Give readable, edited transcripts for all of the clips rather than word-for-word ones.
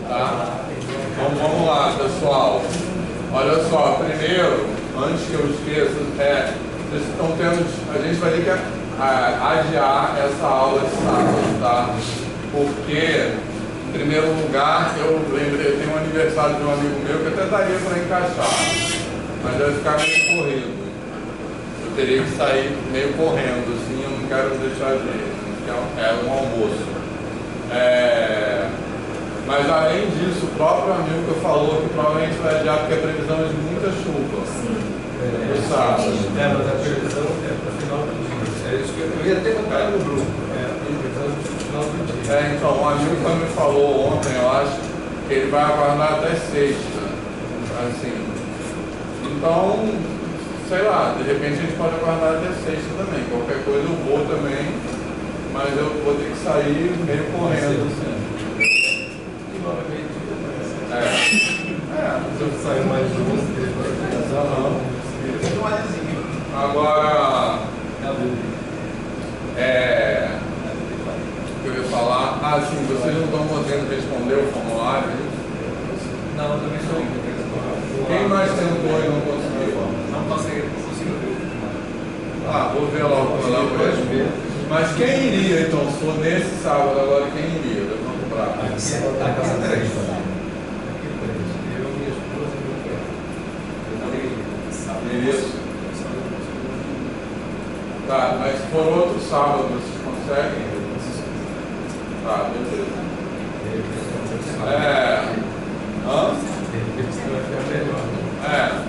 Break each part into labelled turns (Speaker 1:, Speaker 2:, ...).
Speaker 1: Tá? Então vamos lá, pessoal. Olha só, primeiro, antes que eu esqueça, vocês estão tendo. A gente vai ter que adiar essa aula de sábado, tá? Porque, em primeiro lugar, eu lembrei, eu tenho um aniversário de um amigo meu que até daria para encaixar, mas vai ficar meio corrido. Eu teria que sair meio correndo, assim, eu não quero deixar de. É um almoço. Mas além disso, o próprio amigo que falou que provavelmente vai adiar porque a previsão é de muita chuva.
Speaker 2: Sim.
Speaker 1: No sábado.
Speaker 3: Mas a previsão é para o final do dia. É isso que eu ia ter contado no grupo. A previsão é para o final do dia.
Speaker 1: Então, um amigo que me falou ontem, eu acho, que ele vai aguardar até sexta. Assim. Então, sei lá, de repente a gente pode aguardar até sexta também. Qualquer coisa eu vou também, mas eu vou ter que sair meio correndo. Assim.
Speaker 3: Se eu sair mais de 11, 13 horas.
Speaker 1: Agora, o que eu ia falar? Ah, sim, vocês não estão podendo responder o formulário?
Speaker 3: Não, eu também sou.
Speaker 1: Quem mais tentou e não conseguiu?
Speaker 3: Não conseguiu.
Speaker 1: Ah, vou ver logo quando ela vai. Mas quem iria, então, se for nesse sábado agora, quem iria? Levanta o prato.
Speaker 3: A casa 3. Eu, minha esposa e meu pai.
Speaker 1: Isso. Tá, mas se for outro sábado, vocês conseguem? Tá, beleza.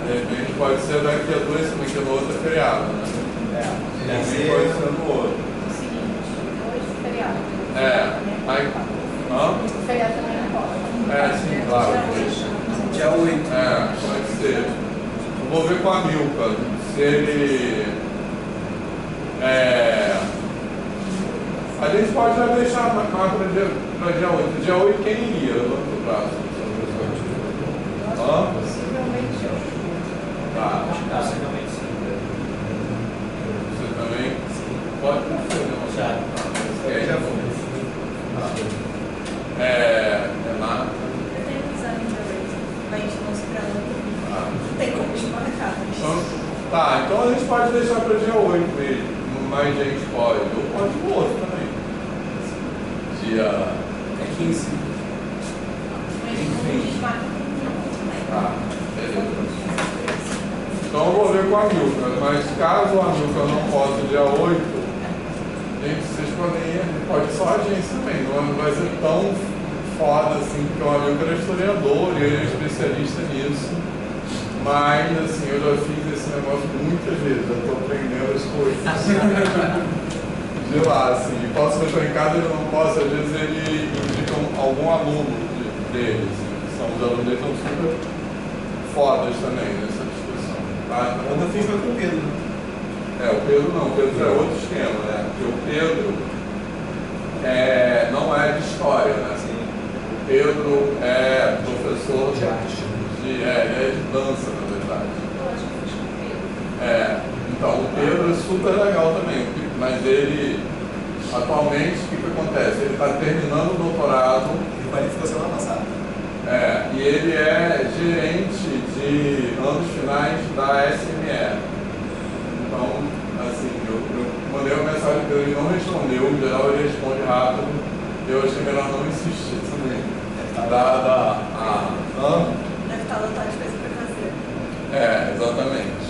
Speaker 1: De repente pode ser daqui a 2 semanas, que no outro é feriado, né? Também pode ser no outro.
Speaker 2: Hoje é feriado.
Speaker 1: Aí.
Speaker 2: O feriado também não pode.
Speaker 1: Sim, claro.
Speaker 3: Dia 8.
Speaker 1: Pode ser. Eu vou ver com a Milka se ele. A gente pode já deixar marcado para dia 8. Dia 8 quem iria? Levanta o braço.
Speaker 2: Possivelmente eu.
Speaker 1: Tá.
Speaker 3: Possivelmente sim.
Speaker 1: Você também? Pode fazer, não?
Speaker 3: Já foi.
Speaker 1: Renato?
Speaker 2: Eu tenho um exame de hoje. Vai gente considerando. Não tem como desmarcar.
Speaker 1: Então a gente pode deixar para dia 8 mesmo. Mais gente pode. Ou pode o outro também. Dia 15. Enfim. Beleza. Então eu vou ver com a Milka, mas caso a Milka não possa dia 8, gente, vocês podem ir, pode só a gente também, não vai ser tão foda assim, porque o amigo era historiador e ele é especialista nisso. Mas assim, eu já fiz esse negócio muitas vezes, eu estou aprendendo as coisas. De lá, assim, posso ver que eu em casa ele não posso, às vezes ele indica algum aluno dele, assim, que são os alunos dele, são super fodas também nessa discussão. Tá?
Speaker 3: Quando eu fiz foi com o Pedro.
Speaker 1: O Pedro não, o Pedro é outro esquema, né? Porque o Pedro não é de história, né? Assim, o Pedro é professor
Speaker 3: De arte.
Speaker 1: ele é de dança, na verdade.
Speaker 2: Eu acho que eu fiz com o Pedro.
Speaker 1: Então, o Pedro é super legal também, mas ele, atualmente, o que acontece? Ele está terminando o doutorado.
Speaker 3: Ele qualificou semana passada.
Speaker 1: E ele é gerente de anos finais da SME. Então, assim, eu mandei uma mensagem para ele, não respondeu, em geral ele responde rápido, eu achei melhor não insistir também.
Speaker 2: Deve estar lotado de coisa para fazer.
Speaker 1: Exatamente.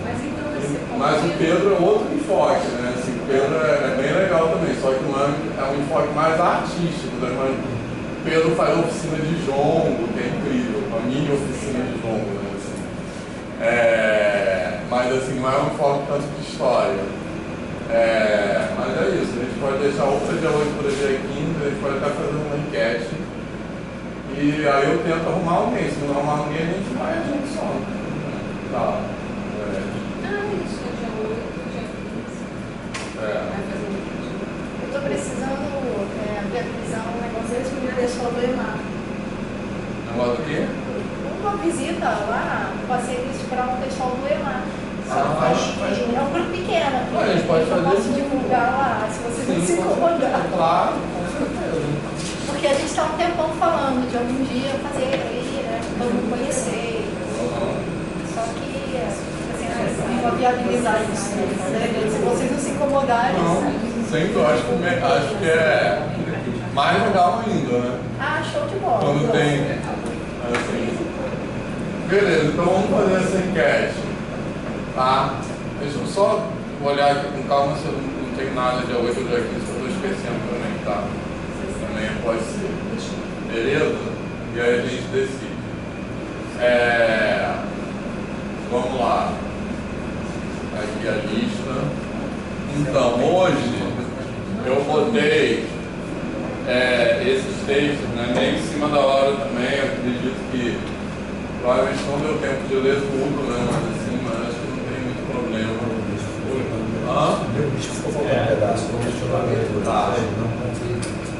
Speaker 2: Mas então vai ser
Speaker 1: Mas o Pedro é outro enfoque, né? Assim, o Pedro é bem legal também, só que é um enfoque mais artístico, né? Mas o Pedro faz oficina de jongo, que é incrível, uma mini oficina de jongo, né? Assim. Mas assim, não é um enfoque tanto de história. Mas é isso, a gente pode deixar ou para dia 8 para dia 15, a gente pode até fazer uma enquete. E aí eu tento arrumar alguém, se não arrumar alguém, a gente vai, a gente só. Tá.
Speaker 2: Isso é dia 8, dia 15. Vai fazer um vídeo. Eu estou precisando viabilizar um negócio desse que me deixou do EMAR.
Speaker 1: Negócio do quê?
Speaker 2: Uma visita lá, passei de esperar um pessoal do EMAR. É um grupo pequeno.
Speaker 1: A gente pode fazer
Speaker 2: eu posso
Speaker 1: isso.
Speaker 2: divulgar lá, se você não se incomodar.
Speaker 1: Claro, com certeza.
Speaker 2: Porque a falando de algum dia fazer aí, né? Todo mundo conhecer. Só que assim, uma viabilidade, né? Se vocês não se incomodarem.
Speaker 1: Não, sempre acho que é mais legal ainda, né?
Speaker 2: Ah, show de bola.
Speaker 1: Quando tem. Assim. Beleza, então vamos fazer essa enquete. Tá? Deixa eu só olhar aqui com calma se eu não tenho nada de 8 ou de 15 que eu estou esquecendo também, tá? Também pode ser. Beleza? E aí a gente decide. Vamos lá. Aqui a lista. Então, hoje eu botei esses textos, né, meio em cima da hora também. Eu acredito que provavelmente não deu tempo de ler tudo, né, mas assim, acho que não tem muito problema.
Speaker 4: Ficou faltando um pedaço, vamos questionamento.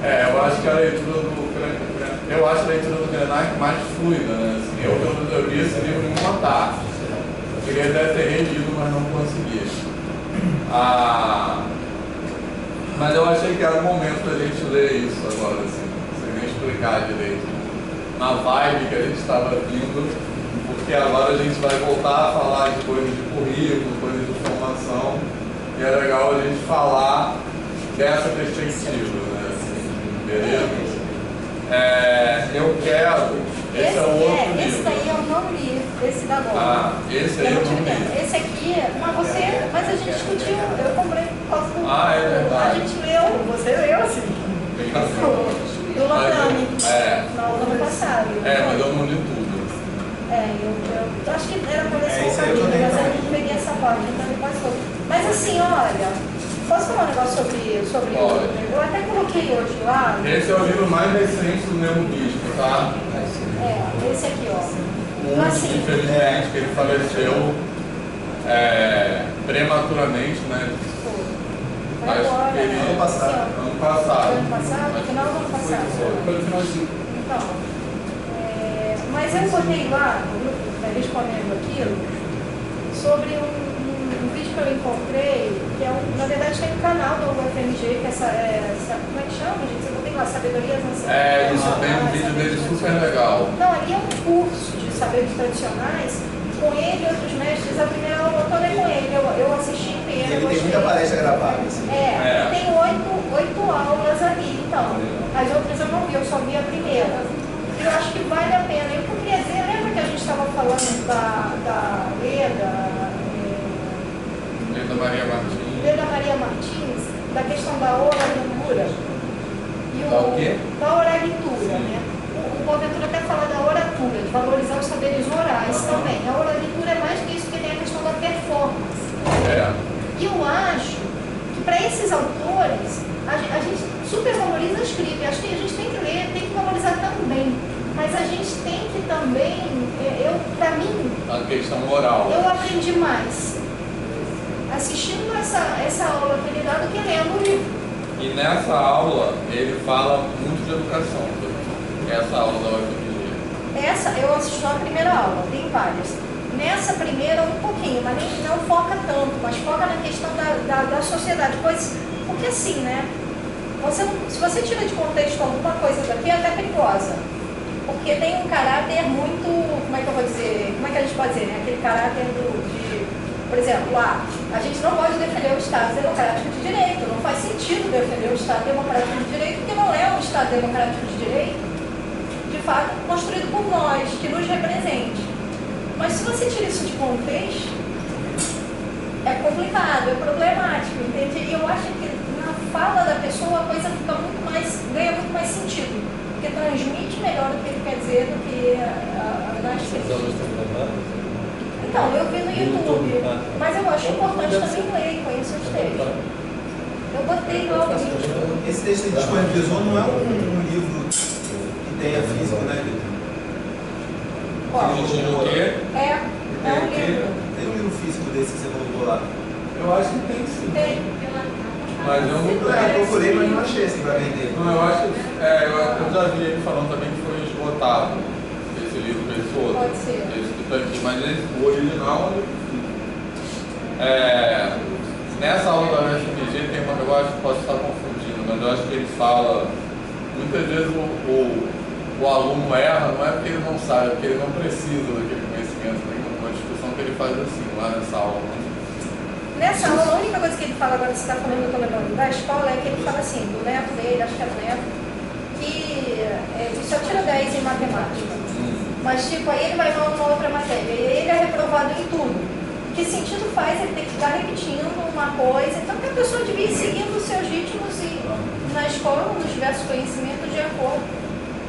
Speaker 1: Eu acho que a leitura do Krenak mais fluida, né? Assim, eu li esse livro em uma tarde. Eu queria até ter relido, mas não consegui. Mas eu achei que era o momento da gente ler isso agora, assim, sem nem explicar direito. Na vibe que a gente estava vindo, porque agora a gente vai voltar a falar de coisas de currículo, coisas de formação, e é legal a gente falar dessa perspectiva, né? Assim, beleza? Eu quero. Esse é o outro livro.
Speaker 2: Esse daí eu não li, esse da Dona.
Speaker 1: Esse aí eu não li.
Speaker 2: Esse aqui, mas a gente discutiu, eu comprei por causa do.
Speaker 1: É verdade.
Speaker 2: A gente leu, você leu assim. Do Lotami. No ano passado.
Speaker 1: Mas eu não li tudo.
Speaker 2: Eu acho que era para ler só um caminho, mas eu não peguei essa parte, então eu quase todo. Mas assim, olha, posso falar um negócio sobre eu até coloquei hoje lá.
Speaker 1: Esse é o livro mais recente do Nemo Bispo, tá?
Speaker 2: Esse aqui, ó.
Speaker 1: O
Speaker 2: Então,
Speaker 1: último,
Speaker 2: assim,
Speaker 1: infelizmente, que ele faleceu prematuramente, né?
Speaker 2: Foi agora,
Speaker 1: né?
Speaker 4: Ano passado.
Speaker 1: Ano passado.
Speaker 2: Ano passado? No final do ano passado.
Speaker 1: Foi no finalzinho.
Speaker 2: Então, mas eu botei lá, no grupo, respondendo aquilo, sobre um vídeo que eu encontrei, que na verdade tem um canal do UFMG, que é como é que chama, gente? Eu botei lá, Sabedorias Ancestrais.
Speaker 1: Isso, tem um vídeo dele super legal.
Speaker 2: Não, ali é um curso de saberes tradicionais, com ele e outros mestres. A primeira aula toda é com ele, eu assisti inteiro.
Speaker 4: Ele tem muita palestra gravada, assim.
Speaker 2: Tem 8 aulas ali, então. As outras eu não vi, eu só vi a primeira. Eu acho que vale a pena. Eu queria dizer, lembra que a gente estava falando da Leda Maria Martins, da questão da oralitura? Da oralitura, né? O Boaventura até fala da oratura, de valorizar os saberes orais também. A oralitura é mais que isso, porque tem a questão da performance. E eu acho que para esses autores, a gente supervaloriza a escrita. Acho que a gente tem que ler, tem que valorizar também. Mas a gente tem que também, para mim,
Speaker 1: a questão oral.
Speaker 2: Eu aprendi mais assistindo essa aula que ele dá do que lendo o livro.
Speaker 1: E nessa aula ele fala muito de educação. Essa aula da UFMG.
Speaker 2: Eu assisti a primeira aula, tem várias. Nessa primeira um pouquinho, mas não foca tanto, mas foca na questão da sociedade. Porque assim, né? Se você tira de contexto alguma coisa daqui, é até perigosa. Porque tem um caráter muito, como é que eu vou dizer, como é que a gente pode dizer, né? Aquele caráter por exemplo, a gente não pode defender o Estado democrático de direito, não faz sentido defender o Estado democrático de direito, porque não é um Estado democrático de direito, de fato, construído por nós, que nos represente. Mas se você tira isso de contexto, é complicado, é problemático, entende? E eu acho que na fala da pessoa a coisa fica ganha muito mais sentido. Porque transmite melhor o que ele quer dizer do que na escrita. Então, eu vi no YouTube, mas eu acho importante também ler e conhecer os textos. Eu botei lá o livro.
Speaker 4: Esse texto que disponibilizou não é um livro que tenha físico, né, Vitor?
Speaker 2: Qual?
Speaker 1: O quê?
Speaker 2: É um livro.
Speaker 4: Tem um livro físico desse que você colocou lá?
Speaker 1: Eu acho que tem sim.
Speaker 2: Tem.
Speaker 1: Mas eu não
Speaker 4: Eu procurei, mas não achei assim pra vender.
Speaker 1: Não, eu acho que. Eu já vi ele falando também que foi esgotado. Esse livro, esse outro.
Speaker 2: Pode ser.
Speaker 1: Esse que tá aqui, mas o original. Nessa aula da UFMG tem eu acho que posso estar confundindo, mas eu acho que ele fala. Muitas vezes o aluno erra, não é porque ele não sabe, é porque ele não precisa daquele conhecimento. Tem uma discussão que ele faz assim, lá nessa aula.
Speaker 2: Nessa aula, a única coisa que ele fala agora, você está falando, eu estou lembrando, da escola, é que ele fala assim, do neto dele, acho que era o neto, que ele só tira 10 em matemática. Mas, tipo, aí ele vai mal numa outra matéria, e aí ele é reprovado em tudo. Que sentido faz ele ter que ficar repetindo uma coisa? Então, que a pessoa devia ir seguindo os seus ritmos e na escola, nos diversos conhecimentos de acordo.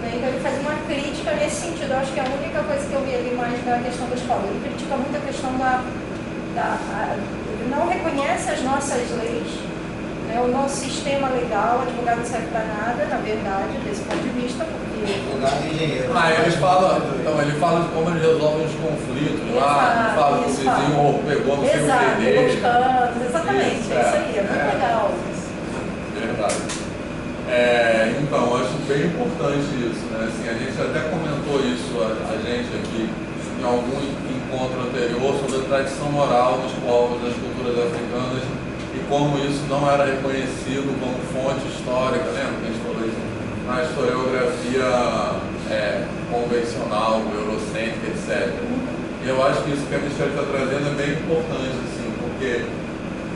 Speaker 2: Né? Então, ele faz uma crítica nesse sentido. Eu acho que é a única coisa que eu vi ali mais da questão da escola. Ele critica muito a questão ele não reconhece as nossas leis, né? O nosso sistema legal, o advogado não serve para nada, na verdade, desse ponto de vista, porque...
Speaker 4: Advogado e engenheiro.
Speaker 1: Ele fala de como eles resolvem os conflitos lá, fala que o vizinho pegou no seu
Speaker 2: pegou os canos, exatamente, é isso aí, é muito legal.
Speaker 1: Verdade. Então, eu acho bem importante isso, né? Assim, a gente até comentou isso, a gente aqui, em algum encontro anterior, sobre a tradição oral dos povos, das culturas africanas, e como isso não era reconhecido como fonte histórica, lembra que a gente falou isso? Na historiografia convencional, eurocêntrica, etc. E eu acho que isso que a Michelle está trazendo é bem importante, assim, porque,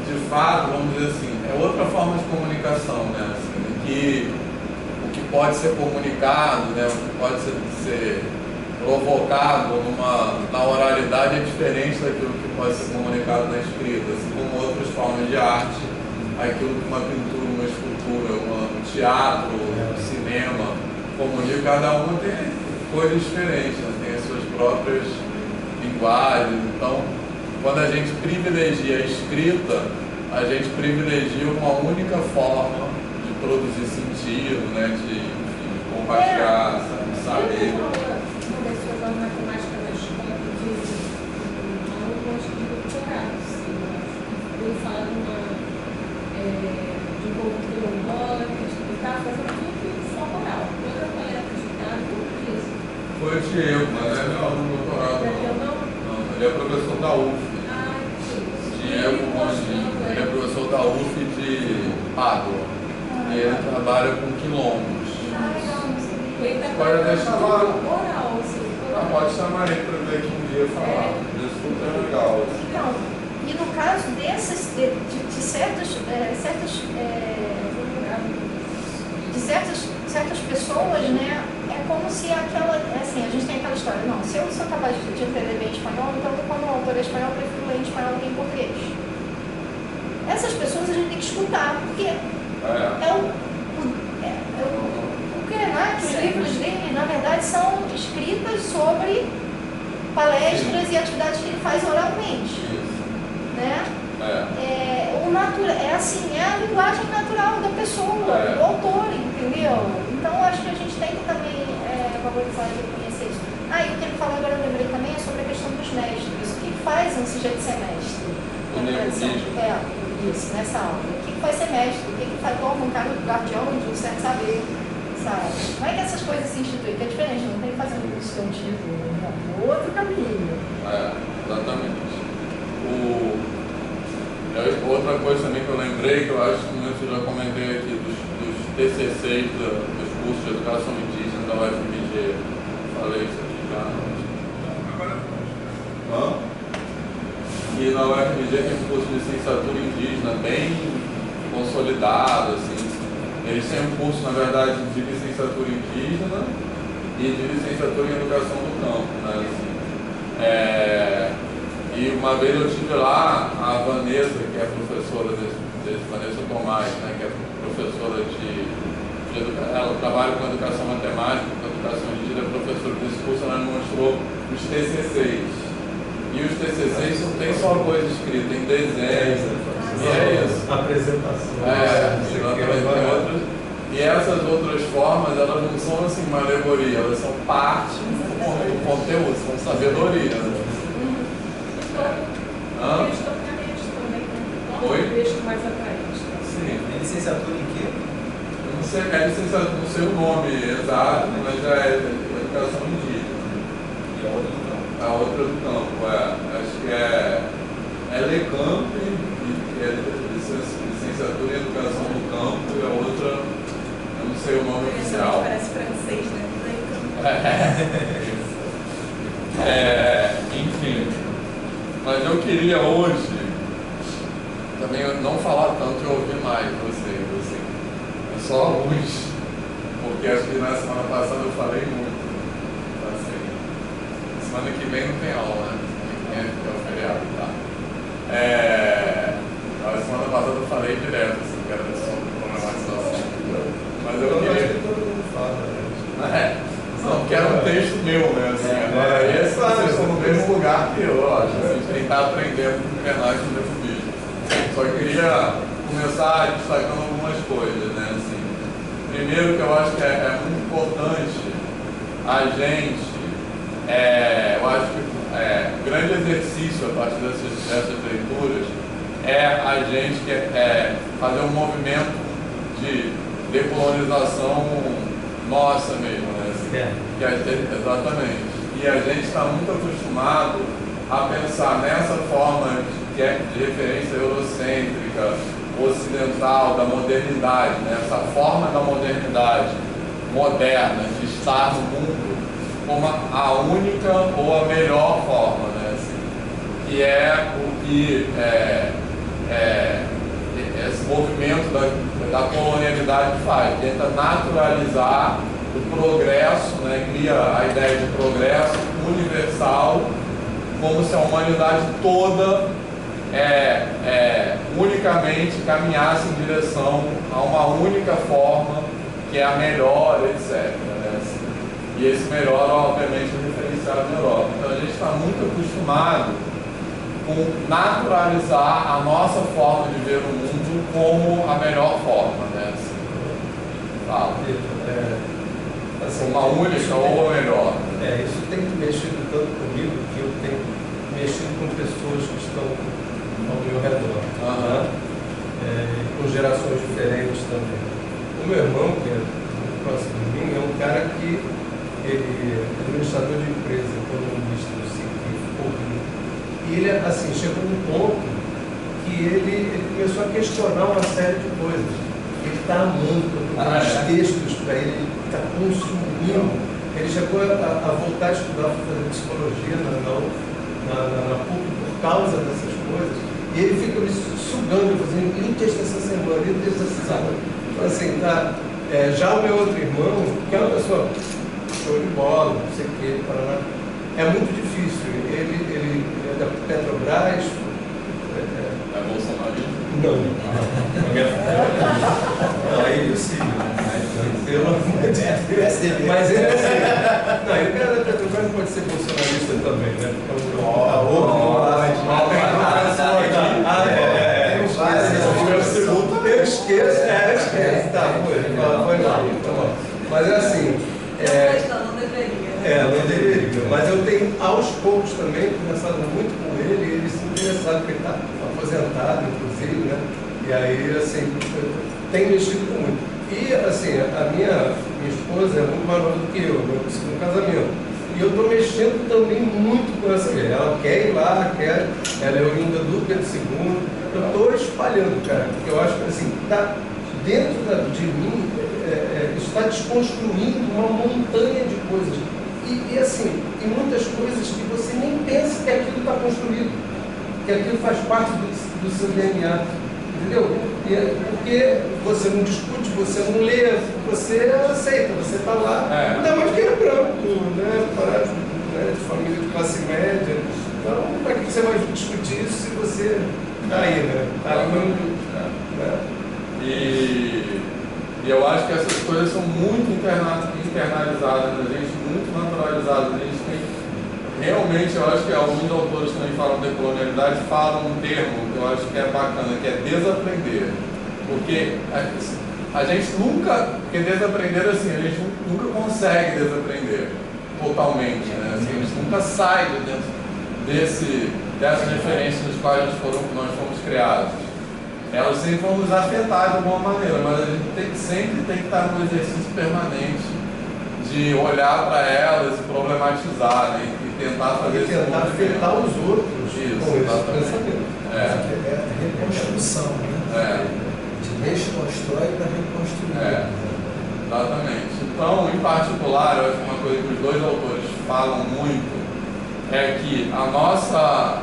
Speaker 1: de fato, vamos dizer assim, é outra forma de comunicação, né? Assim, o que pode ser comunicado, né? O que pode ser provocado na oralidade é diferente daquilo que pode ser comunicado na escrita, assim como outras formas de arte, aquilo que uma pintura, uma escultura, um teatro, um cinema comunica, cada uma tem coisas diferentes, né? Tem as suas próprias linguagens. Então, quando a gente privilegia a escrita, a gente privilegia uma única forma de produzir sentido, né? De compartilhar, saber.
Speaker 5: Matemática na escola diz não gosto de doutorados. Ele fala de um povo quilombola que está fazendo tudo só oral. Toda a palestra de dado, tudo isso.
Speaker 1: Foi o Diego, mas não é meu aluno do doutorado. Não, ele é professor da UF. Diego Mondinho, ele é professor da UF de Pádua. E ele trabalha com quilombos.
Speaker 5: Ele está
Speaker 1: Pode até chamar.
Speaker 5: oral, assim.
Speaker 1: Pode chamar ele para ver que um dia falar. Isso tudo é legal.
Speaker 2: Então, e no caso de certas pessoas, né, é como se aquela, assim, a gente tem aquela história, não, se eu sou capaz de entender bem espanhol, então quando o autor é espanhol, eu prefiro ler em espanhol do que em português. Essas pessoas a gente tem que escutar, porque o Krenak, os livros dele, na verdade, são escritas sobre palestras e atividades que ele faz oralmente. Né? É a linguagem natural da pessoa, do autor, entendeu? Então acho que a gente tem que também valorizar e reconhecer isso. E o que ele falou agora, eu lembrei também, é sobre a questão dos mestres. O que faz um sujeito ser mestre? Isso, nessa aula. O que faz ser mestre? O que faz um cara do guardião de um certo saber? Sabe? Como é que essas coisas se instituem? Que é diferente, não tem que fazer um substantivo, outro caminho.
Speaker 1: Exatamente. Outra coisa também que eu lembrei, que eu acho que eu já comentei aqui, dos TCCs, dos cursos de educação indígena da UFMG. Falei isso aqui já. E na UFMG tem um curso de licenciatura indígena bem consolidado, assim. Eles têm um curso, na verdade, de licenciatura indígena e de licenciatura em educação do campo, né? Assim. E uma vez eu tive lá a Vanessa, que é professora Vanessa Tomás, né? Que é professora de educação, ela trabalha com educação matemática, com educação indígena, é professora desse curso, ela me mostrou os TCCs. E os TCCs não tem só coisa escrita, tem desenho, e é isso.
Speaker 3: Apresentação.
Speaker 1: E essas outras formas, elas não são assim uma alegoria, elas são parte do conteúdo, são sabedoria. Né? Oi?
Speaker 5: Mais atraente.
Speaker 1: Sim.
Speaker 4: É licenciatura em quê?
Speaker 1: Eu não sei, licenciatura, não sei o nome exato, mas já é educação indígena.
Speaker 4: E a outra do campo?
Speaker 1: A outra do campo, acho que é Lecamp, que é licenciatura em educação do campo, e a outra, eu não sei o nome oficial.
Speaker 5: Parece francês, né?
Speaker 1: Enfim, mas eu queria hoje também não falar tanto e ouvir mais vocês, assim. É só alguns, porque acho que na semana passada eu falei muito. Assim, semana que vem não tem aula, né? Semana que vem é o feriado, tá? A semana passada eu falei direto, assim, que era sobre problematização. Mas eu queria.
Speaker 3: Todo mundo fala, né?
Speaker 1: Não, porque era um texto meu, né? Assim, agora esse vocês estão no mesmo lugar que eu acho. Assim, quem está aprendendo com o Renato no Refubismo. Só queria começar destacando algumas coisas, né? Assim, primeiro que eu acho que é muito importante a gente, eu acho que o grande exercício a partir dessas leituras é a gente fazer um movimento de decolonização nossa mesmo, né? Assim, exatamente. E a gente está muito acostumado a pensar nessa forma de referência eurocêntrica, ocidental, da modernidade, né? Essa forma da modernidade moderna de estar no mundo como a única ou a melhor forma, né? Assim, que é o que esse movimento da colonialidade faz, tenta naturalizar o progresso, né? Cria a ideia de progresso universal, como se a humanidade toda unicamente caminhasse em direção a uma única forma, que é a melhor, etc. Né? E esse melhor, obviamente, é referenciado na Europa. Então a gente está muito acostumado com naturalizar a nossa forma de ver o mundo como a melhor forma, né? Assim, fala.
Speaker 3: Assim,
Speaker 1: uma única ou a melhor.
Speaker 3: Isso tem mexido tanto comigo que eu tenho mexido com pessoas que estão ao meu redor, né? Com gerações diferentes também. O meu irmão, que é muito próximo de mim, é um cara que ele é administrador de empresa, economista do científico, e ele, assim, chegou num ponto que ele começou a questionar uma série de coisas. Ele está amando os textos para ele, está consumindo. Ele chegou a voltar a estudar, fazer psicologia na PUC por causa dessas coisas. E ele fica me sugando, fazendo li texto essa semana, li texto essa semana. Então, assim, já o meu outro irmão, que é uma pessoa show de bola, não sei o que, Paraná, é muito difícil. Ele é da Petrobras.
Speaker 1: É bolsonarista?
Speaker 3: Não. Aí eu sigo, pelo amor de Deus. Mas ele é assim. Não, ele era da Petrobras, pode ser bolsonarista também, né? Eu esqueço. Tá, foi lá. Mas é assim.
Speaker 5: Não deveria.
Speaker 3: Não deveria. Mas eu tenho, aos poucos também, conversado muito com ele, ele se interessado, porque ele está aposentado, inclusive, né? E aí, assim, tem mexido com muito. E, assim, a minha esposa é muito mais nova do que eu, meu segundo casamento. E eu estou mexendo também muito com essa mulher. Ela quer ir lá, ela é oriunda do Pedro II. Eu estou espalhando, cara, porque eu acho que, assim, está dentro de mim, está desconstruindo uma montanha de coisas. E assim, tem muitas coisas que você nem pensa que aquilo está construído, que aquilo faz parte do seu DNA, entendeu? Porque você não discute, você não lê, você aceita, você está lá, ainda mais que é branco, né? De família de classe média. Então, para que você vai discutir isso se você está aí, né? Tá ali, né?
Speaker 1: E eu acho que essas coisas são muito internalizadas na gente, muito naturalizadas. A gente tem, realmente, eu acho que alguns autores também falam de colonialidade, falam um termo que eu acho que é bacana, que é desaprender. Porque a gente nunca, porque desaprender assim, a gente nunca consegue desaprender totalmente, né? Assim, a gente nunca sai de dentro dessas referências nas quais nós fomos criados. Elas sempre vão nos afetar de alguma maneira, mas a gente sempre tem que estar no exercício permanente de olhar para elas e problematizar, né? E tentar fazer
Speaker 3: e tentar afetar os outros com esse pensamento.
Speaker 4: Reconstrução, né? A gente desconstrói para reconstruir.
Speaker 1: Exatamente. Então, em particular, eu acho que uma coisa que os dois autores falam muito é que a nossa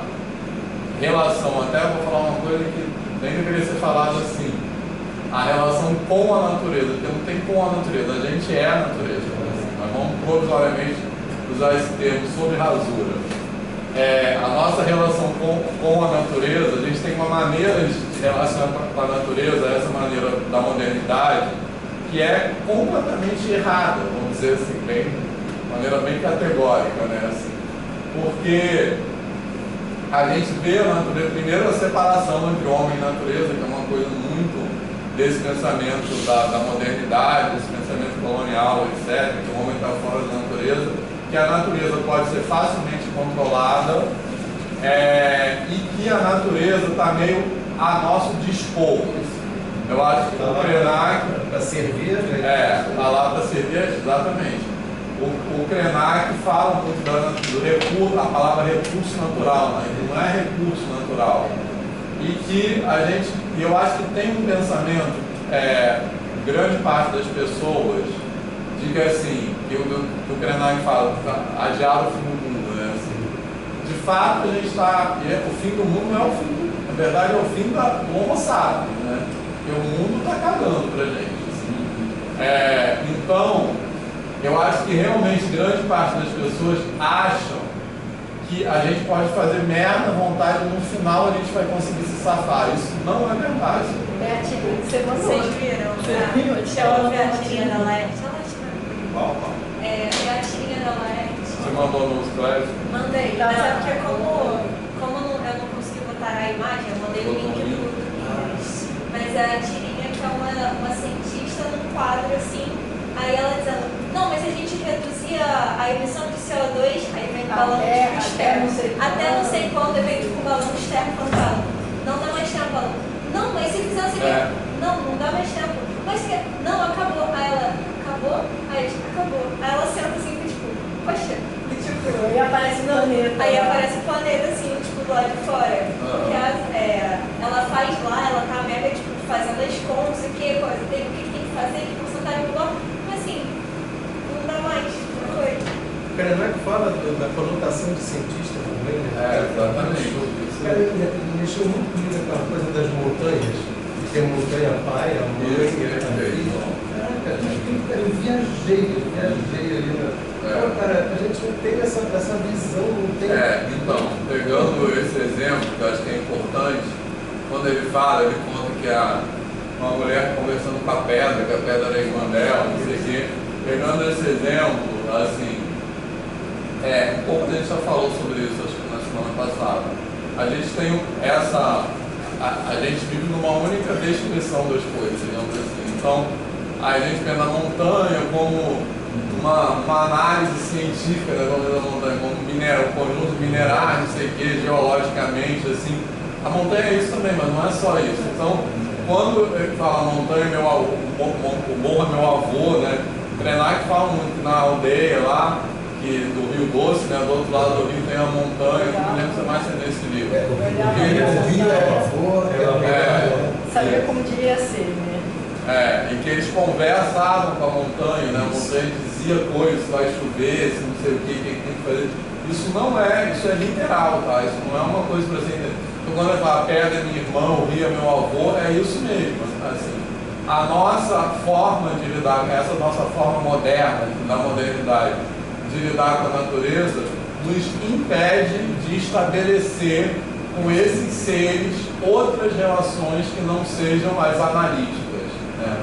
Speaker 1: relação, até vou falar uma coisa que nem deveria ser falada assim, a relação com a natureza, porque não tem com a natureza, a gente é a natureza. Nós vamos provisoriamente usar esse termo sob rasura. A nossa relação com a natureza, a gente tem uma maneira de se relacionar com a natureza, essa maneira da modernidade, que é completamente errada, vamos dizer assim, de maneira bem categórica, né? Assim, porque a gente vê a natureza, primeiro a separação entre homem e natureza, que é uma coisa muito desse pensamento da modernidade, desse pensamento colonial, etc., que o homem está fora da natureza, que a natureza pode ser facilmente controlada e que a natureza está meio a nosso dispor. Eu acho que o Krenak...
Speaker 3: Para servir, né?
Speaker 1: Está lá para servir, exatamente. O Krenak fala muito do recurso, a palavra recurso natural, né? Que não é recurso natural. E que a gente, eu acho que tem um pensamento, grande parte das pessoas, diga assim, que o Krenak fala, adiar o fim do mundo, né? Assim, de fato, a gente está, o fim do mundo não é o fim, na verdade é o fim do Homo sapiens, né? Porque o mundo está cagando pra gente. Assim. Então, eu acho que realmente grande parte das pessoas acham que a gente pode fazer merda à vontade e no final a gente vai conseguir se safar. Isso não é verdade.
Speaker 2: É a tirinha que você mandou.
Speaker 5: Vocês viram? Deixa eu ver a tirinha da Laerte. É a tirinha da Laerte.
Speaker 1: Você mandou nos créditos?
Speaker 5: Mandei, mas é porque como eu não consegui botar a imagem, eu mandei o link do... Mas é a tirinha que é uma cientista num quadro assim, aí ela dizendo, não, mas a gente reduzia a emissão de CO2, aí vem o balão tipo externo, até não sei quando, vem tipo o balão externo falando, não dá mais tempo, ela, não, mas se fizer assim, não dá mais tempo, mas que, não, acabou, aí ela, acabou? Aí acabou, aí ela senta assim, tipo, poxa, tipo,
Speaker 2: Aí aparece o planeta.
Speaker 5: Aí aparece o planeta assim, tipo, do lado de fora. Porque ela faz lá, ela tá mega, tipo, fazendo as contas, o que tem que fazer, que porcentagem do bloco. Mas assim, não dá mais, não foi.
Speaker 3: O Krenak fala da conotação de cientista também, né?
Speaker 1: Exatamente.
Speaker 3: Cara, mexeu muito comigo aquela coisa das montanhas. Tem montanha pai, a mãe, a filha. Caraca, eu viajei ali na... Então, cara, a gente não tem essa visão, não tem...
Speaker 1: Então, pegando esse exemplo, que eu acho que é importante, quando ele fala, ele conta que uma mulher conversando com a pedra, que a pedra era irmã dela, não sei o quê. Pegando esse exemplo, assim, um pouco a gente já falou sobre isso, acho que na semana passada. A gente tem a gente vive numa única descrição das coisas, digamos assim. Então, a gente pensa na montanha como uma análise científica da montanha, como um conjunto minerais, não sei o que, geologicamente, assim. A montanha é isso também, mas não é só isso. Então, quando ele fala montanha, o morro é meu avô, né? O Krenak fala muito que na aldeia lá, do Rio Doce, né? Do outro lado do rio tem a montanha, que não lembro se é mais nesse livro.
Speaker 3: O rio é o avô,
Speaker 2: Sabia como devia ser, né?
Speaker 1: E que eles conversavam com a montanha, né? A montanha dizia coisas, se vai chover, se não sei o que tem que fazer. Isso não isso é literal, tá? Isso não é uma coisa para assim. Então, quando eu falo, a pedra é minha irmã, o rio é meu avô, é isso mesmo. Assim, a nossa forma de lidar, essa nossa forma moderna, da modernidade, de lidar com a natureza, nos impede de estabelecer com esses seres outras relações que não sejam as analíticas. Né?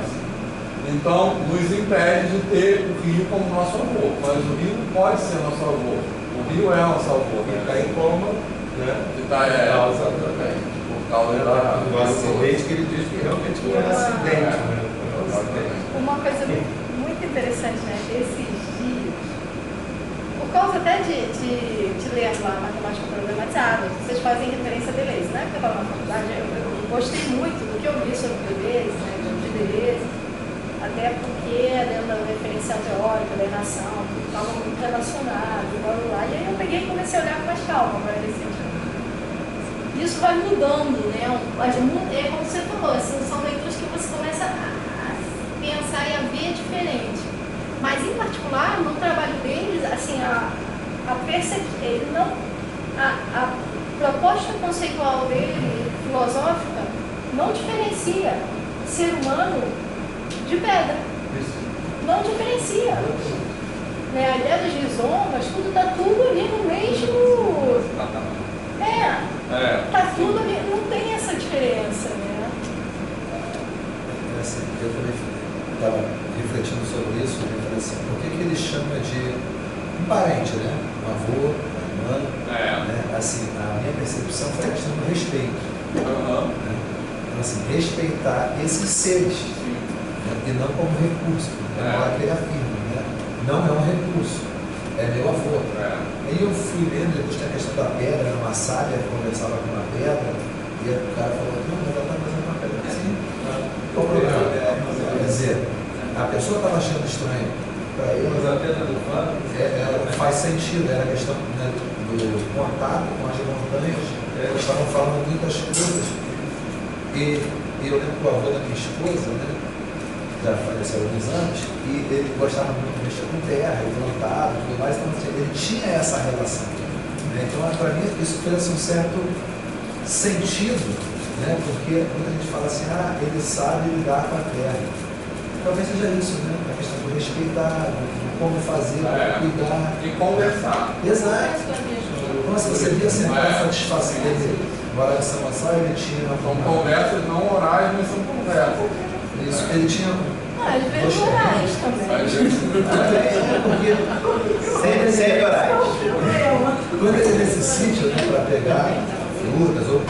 Speaker 1: Então, nos impede de ter o rio como nosso avô, mas o rio pode ser nosso avô. O rio é nosso avô.
Speaker 3: Ele está em coma, né?
Speaker 1: Exatamente. Por causa
Speaker 3: do acidente que ele diz que realmente não é acidente.
Speaker 2: Uma coisa muito interessante, né? Esses dias, por causa até de ler lá matemática problematizada, vocês fazem referência a Deleuze, né? Porque eu estava na faculdade, eu gostei muito do que eu vi sobre Deleuze, né? De Deleuze, até porque dentro da referencial teórica, da enação, tudo estava muito relacionado, lá, e aí eu peguei e comecei a olhar com mais calma para esse sentido. Isso vai mudando, né? É como você falou, assim, são leituras que você começa a pensar começarem a ver diferente. Mas, em particular, no trabalho deles, assim, a proposta conceitual dele, filosófica, não diferencia ser humano de pedra. Não diferencia. Né? A ideia dos rizomas, tudo está tudo ali no mesmo. Está tudo ali, não tem essa diferença, né?
Speaker 6: Assim, eu também estava refletindo sobre isso, e falei assim, por que ele chama de um parente, né? Um avô, uma irmã, né? Assim, a minha percepção foi a questão do respeito. Né? Então, assim, respeitar esses seres, né? E não como recurso, né? Na hora que ele afirma, né? Não é um recurso, é meu avô. Aí eu fui lendo, depois tem a questão da pedra, uma sábia conversava com uma pedra, e o cara falou, não, mas ela está fazendo uma pedra assim. Qual o problema? Quer dizer, a pessoa estava achando estranho. Para ele,
Speaker 3: Mas a pedra do faro
Speaker 6: faz sentido, era a questão, né, do contato com as montanhas. Eles estavam falando muitas coisas. E eu lembro que o avô da minha esposa, né, já faleceu há alguns anos, e ele gostava muito de mexer com terra, e plantado, e tudo mais, então ele tinha essa relação. Né? Então, para mim, isso fez assim, um certo sentido, né? Porque muita gente fala assim, ele sabe lidar com a terra. Talvez seja isso, né? A questão do respeitar, do como fazer, como cuidar.
Speaker 1: E conversar.
Speaker 6: Exato. Nossa, você via assim, a satisfação dele. Agora em São Gonçalo, ele tinha...
Speaker 1: São conversas não orais, mas são conversas.
Speaker 6: Isso, ele tinha...
Speaker 2: Às vezes orais também.
Speaker 6: Porque
Speaker 4: Sempre orais.
Speaker 6: quando ele é nesse sítio, né, para pegar frutas, ou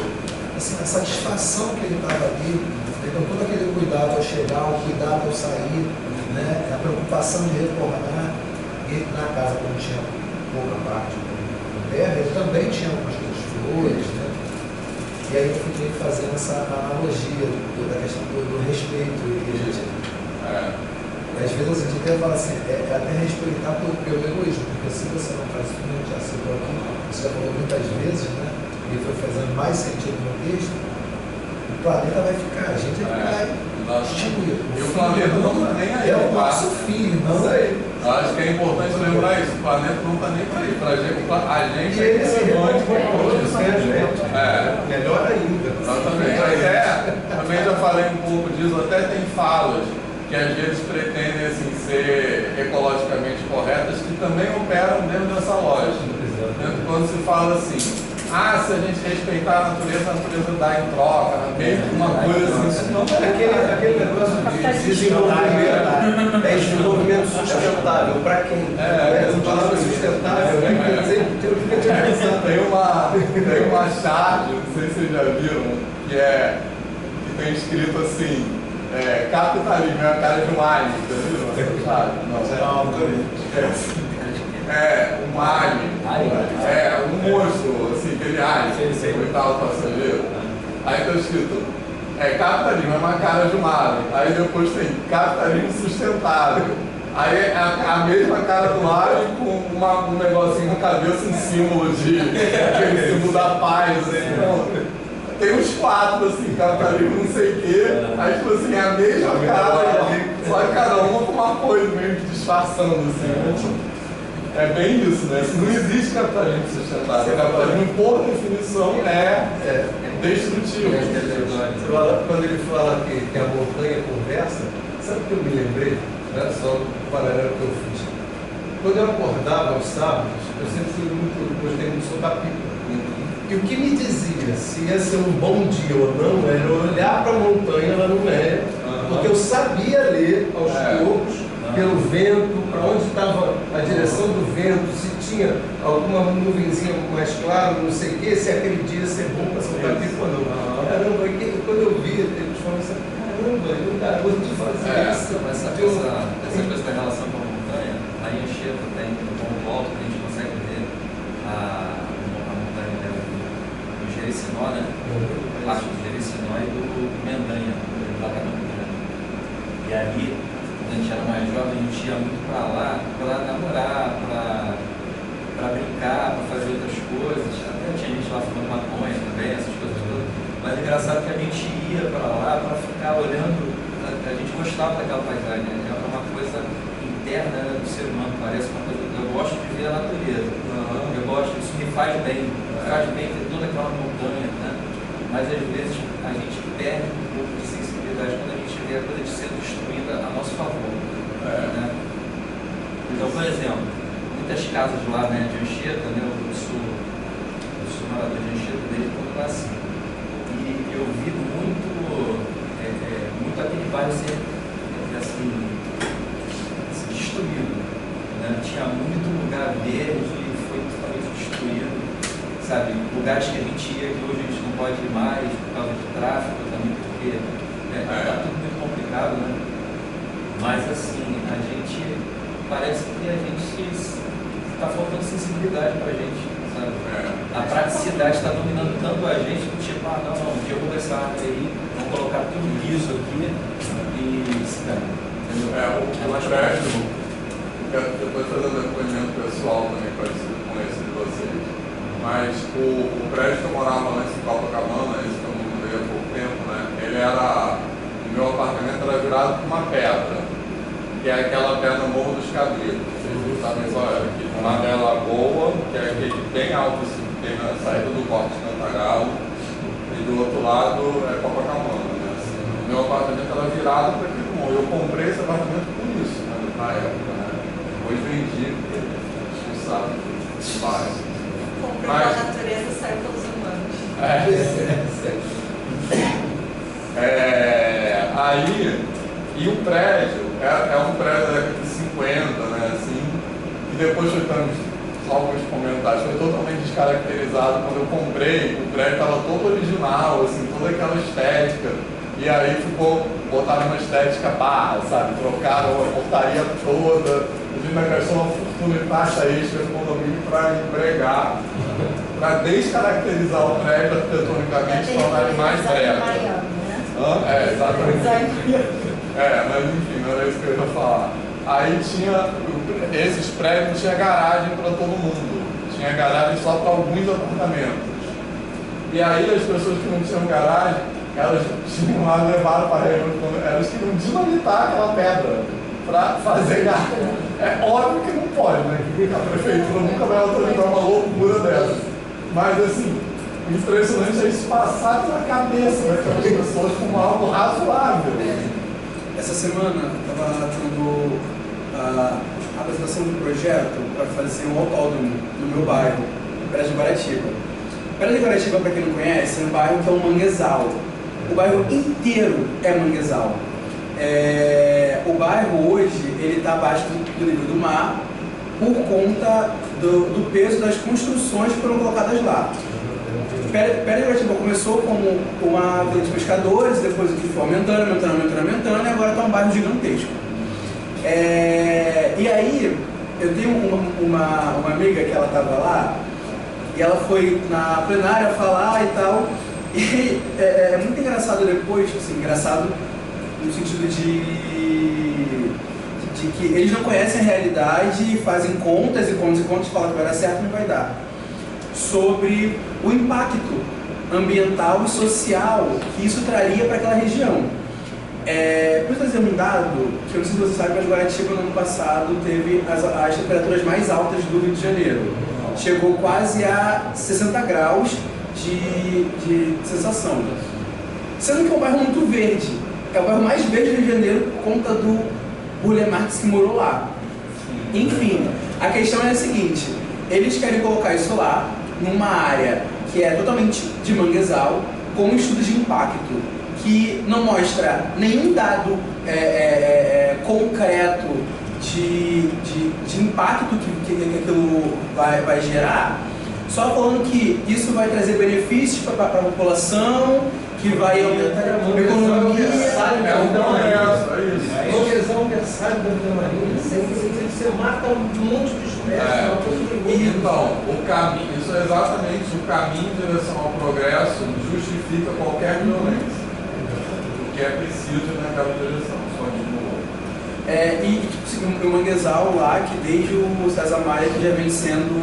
Speaker 6: assim, a satisfação que ele estava ali, então todo aquele cuidado ao chegar, o cuidado ao sair, né, a preocupação de retornar, e na casa, quando tinha pouca parte com terra, ele também tinha algumas coisas flores, né? E aí eu fiquei fazendo essa analogia da questão do respeito, que a gente... Às vezes a gente até fala assim, é até respeitar pelo egoísmo, porque se você não faz isso, já citou aqui, você já falou muitas vezes, né? E foi fazendo mais sentido no texto, o planeta vai ficar, a gente vai extinguir.
Speaker 1: E o planeta não está nem aí.
Speaker 6: É o nosso filho, não é?
Speaker 1: Acho que é importante lembrar isso, o planeta não está nem para aí, a gente
Speaker 3: e ele se revolve com todos, melhor ainda.
Speaker 1: Exatamente. Até, também já falei um pouco disso, até tem falas que às vezes pretendem assim, ser ecologicamente corretas, que também operam dentro dessa lógica. Quando se fala assim, se a gente respeitar a natureza dá em troca, meio que uma coisa assim, isso não é
Speaker 3: aquele negócio de desenvolvimento, desenvolvimento sustentável, para quem? Essa palavra sustentável, quer dizer,
Speaker 1: tem uma chave, não sei se vocês já viram, que tem escrito assim, capitalismo, é a cara de um alien, entendeu? Um alien, um monstro, assim, aquele alien, coitado passageiro. Aí está escrito, capitalismo, é uma cara de um alien. Aí depois tem capitalismo sustentável. Aí a mesma cara do alien com um negocinho na cabeça, um símbolo aquele símbolo da paz, assim, então, tem uns quatro, assim, capitalismo não sei o quê, aí tipo assim, a mesma cara, só que cada uma com uma coisa meio que disfarçando, assim, É bem isso, né? Não existe capitalismo sustentável. O capitalismo, por definição, é destrutivo.
Speaker 3: Quando ele fala que a montanha conversa, sabe o que eu me lembrei? Né? Só um paralelo que eu fiz. Quando eu acordava aos sábados, eu sempre gostei muito de soltar pipa. E o que me dizia se ia ser um bom dia ou não era eu olhar para a montanha, ela não é, porque eu sabia ler aos poucos, pelo vento, para onde estava a direção do vento, se tinha alguma nuvenzinha mais clara, não sei o que, se aquele dia ia ser bom para soltar pipa ou não. Caramba, quando eu vi, eles falaram assim, caramba, eu garoto de fazer isso.
Speaker 7: Mas essa coisa da relação com a montanha, aí em Anchieta tem um ponto alto que a gente consegue ver a montanha do Jericinó, né? Parte do Jericinó e do Mendanha, da Caminhada. E ali, quando a gente era mais jovem, a gente ia muito para lá para namorar, para brincar, para fazer outras coisas. Até tinha gente lá fumando maconha também, essas coisas todas. Mas é engraçado que a gente ia para lá para ficar olhando, a gente gostava daquela paisagem, né? É uma coisa interna, né, do ser humano, parece uma coisa. Eu gosto de ver a natureza, eu gosto, isso me faz bem ver toda aquela montanha, né? Mas às vezes a gente perde um pouco de sensibilidade quando a gente vê a coisa de ser destruída a nosso favor. Né? Então, por exemplo, muitas casas lá, né, de Anchieta, né, eu sou morador de Anchieta desde quando eu nasci. E eu vi muito aquele bairro ser assim, destruído. Né? Tinha muito lugar verde e foi totalmente destruído. Sabe? Lugares que a gente ia que hoje a gente não pode ir mais por causa de tráfego também, porque está tudo muito complicado, né? Mas assim, a gente parece que a gente está faltando sensibilidade para a gente, sabe? A praticidade está dominando tanto a gente, tipo, não, um dia eu vou essa árvore aí, vamos colocar tudo liso aqui e entendeu?
Speaker 1: O prédio, depois fazendo depoimento pessoal também parecido com esse de vocês, mas o prédio que eu morava lá em Copacabana, esse que eu mudei há pouco tempo, né? O meu apartamento era virado com uma pedra, que é aquela pedra Morro dos Cabritos. Vocês sabem qual é? Aqui, do lado é a Lagoa, que é aquele bem alto, assim, que tem na saída do Corte de Cantagalo, e do outro lado é Copacabana, né? Assim, o meu apartamento era virado para aquele morro. Eu comprei esse apartamento por isso, né, na época, né? Depois vendi, porque não sabe, faz.
Speaker 5: Comprou a natureza, saiu pelos humanos.
Speaker 1: Aí, e o prédio é um prédio da década de 50, né, assim, e depois foi tendo alguns comentários, foi totalmente descaracterizado. Quando eu comprei, o prédio estava todo original, assim, toda aquela estética, e aí botaram uma estética barra, sabe, trocaram a portaria toda, ainda gastou uma fortuna em taxa extra do condomínio para empregar, para descaracterizar o prédio arquitetonicamente e tornar ele mais breve. Exatamente. Mas enfim, não era isso que eu ia falar. Aí esses prédios não tinha garagem para todo mundo, tinha garagem só para alguns apartamentos. E aí as pessoas que não tinham garagem, elas tinham lá, levaram para elas queriam desmalitar aquela pedra para fazer garagem. É óbvio que não pode, né? A prefeitura nunca vai autorizar uma loucura dessa. Mas assim, o impressionante é isso passar pela cabeça daquelas pessoas como algo razoável.
Speaker 4: Essa semana estava tendo a apresentação de um projeto para fazer um autódromo no meu bairro, no Prédio de Guaratiba. O Prédio de Guaratiba, para quem não conhece, é um bairro que é um manguezal. O bairro inteiro é manguezal. O bairro hoje está abaixo do nível do mar por conta do peso das construções que foram colocadas lá. Prédio de Guaratiba começou como uma vila de pescadores, depois aqui foi aumentando, e agora está um bairro gigantesco. E aí, eu tenho uma amiga que ela estava lá, e ela foi na plenária falar e tal, e é muito engraçado depois, assim, engraçado no sentido de que eles não conhecem a realidade, fazem contas e falam que vai dar certo e não vai dar. Sobre o impacto ambiental e social que isso traria para aquela região. Por trazer um dado, que eu não sei se você sabe, mas Guaratiba no ano passado teve as temperaturas mais altas do Rio de Janeiro. Chegou quase a 60 graus de sensação. Sendo que é um bairro muito verde. É o bairro mais verde do Rio de Janeiro por conta do Burle Marx que morou lá. Enfim, a questão é a seguinte: eles querem colocar isso lá, numa área que é totalmente de manguezal, com um estudo de impacto que não mostra nenhum dado concreto de impacto que aquilo vai gerar, só falando que isso vai trazer benefícios para a população, que vai aumentar a economia.
Speaker 3: Manguezal versátil da vida marinha, você mata um monte de espécies.
Speaker 1: Então, o caminho, isso é exatamente o caminho em direção ao progresso, justifica qualquer violência. O que é preciso naquela direção, só de novo.
Speaker 4: E o manguezal lá, que desde o César Maia que já vem sendo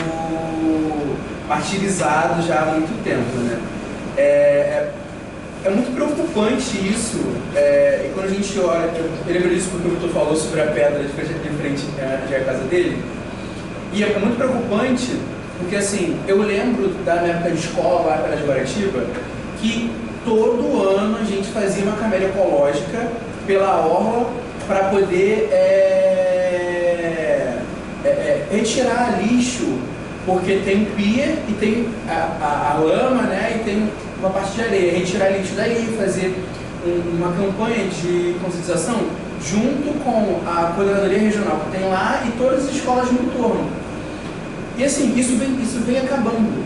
Speaker 4: martirizado já há muito tempo, né? é muito preocupante isso, e quando a gente olha, eu lembro disso porque o Vitor falou sobre a pedra de frente à casa dele, e é muito preocupante porque, assim, eu lembro da minha época de escola lá pela Guaratiba, que todo ano a gente fazia uma caminhada ecológica pela orla para poder retirar lixo, porque tem pia e tem a lama, né, e tem uma parte de areia, retirar lixo daí, fazer uma campanha de conscientização junto com a coordenadoria regional que tem lá e todas as escolas no entorno. E assim, isso vem acabando.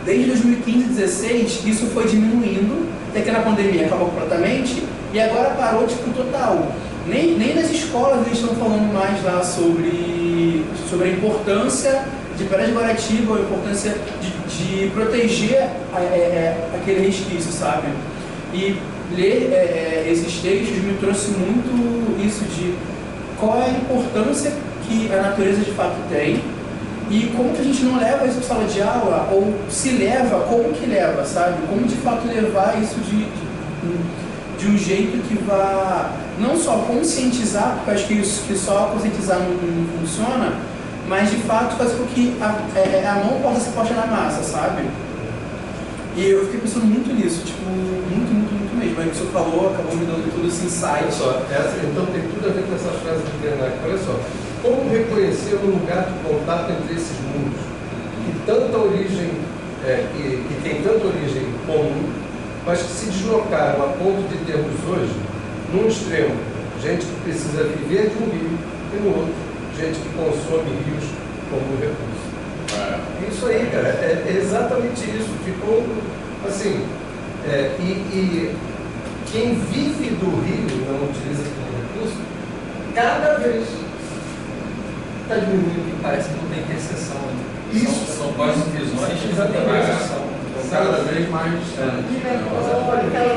Speaker 4: Desde 2015, 2016, isso foi diminuindo, até que na pandemia acabou completamente e agora parou tipo total. Nem nas escolas eles estão falando mais lá sobre a importância de Pedra de Guaratiba, a importância de proteger aquele resquício, sabe? E ler esses textos me trouxe muito isso de qual é a importância que a natureza de fato tem e como que a gente não leva isso para sala de aula, ou se leva, como que leva, sabe? Como de fato levar isso de um jeito que vá não só conscientizar, porque eu acho que só conscientizar não funciona, mas de fato fazer com que a mão possa se postar na massa, sabe? E eu fiquei pensando muito nisso, tipo, muito mesmo. Aí o que o senhor falou, acabou me dando todo esse insight.
Speaker 3: Olha só, então tem tudo a ver com essa frase do Bernard. Olha só, como reconhecer um lugar de contato entre esses mundos que tanta origem, que tem tanta origem comum, mas que se deslocaram a ponto de termos hoje, num extremo, gente que precisa viver de um rio, e no outro, gente que consome rios como recurso. Isso aí, cara, é exatamente isso. Ficou assim, e quem vive do rio e não utiliza como recurso, cada vez está diminuindo.
Speaker 7: Parece que não tem interseção.
Speaker 3: Isso.
Speaker 7: São quase visões de interseção.
Speaker 1: Cada vez mais.
Speaker 2: Aquela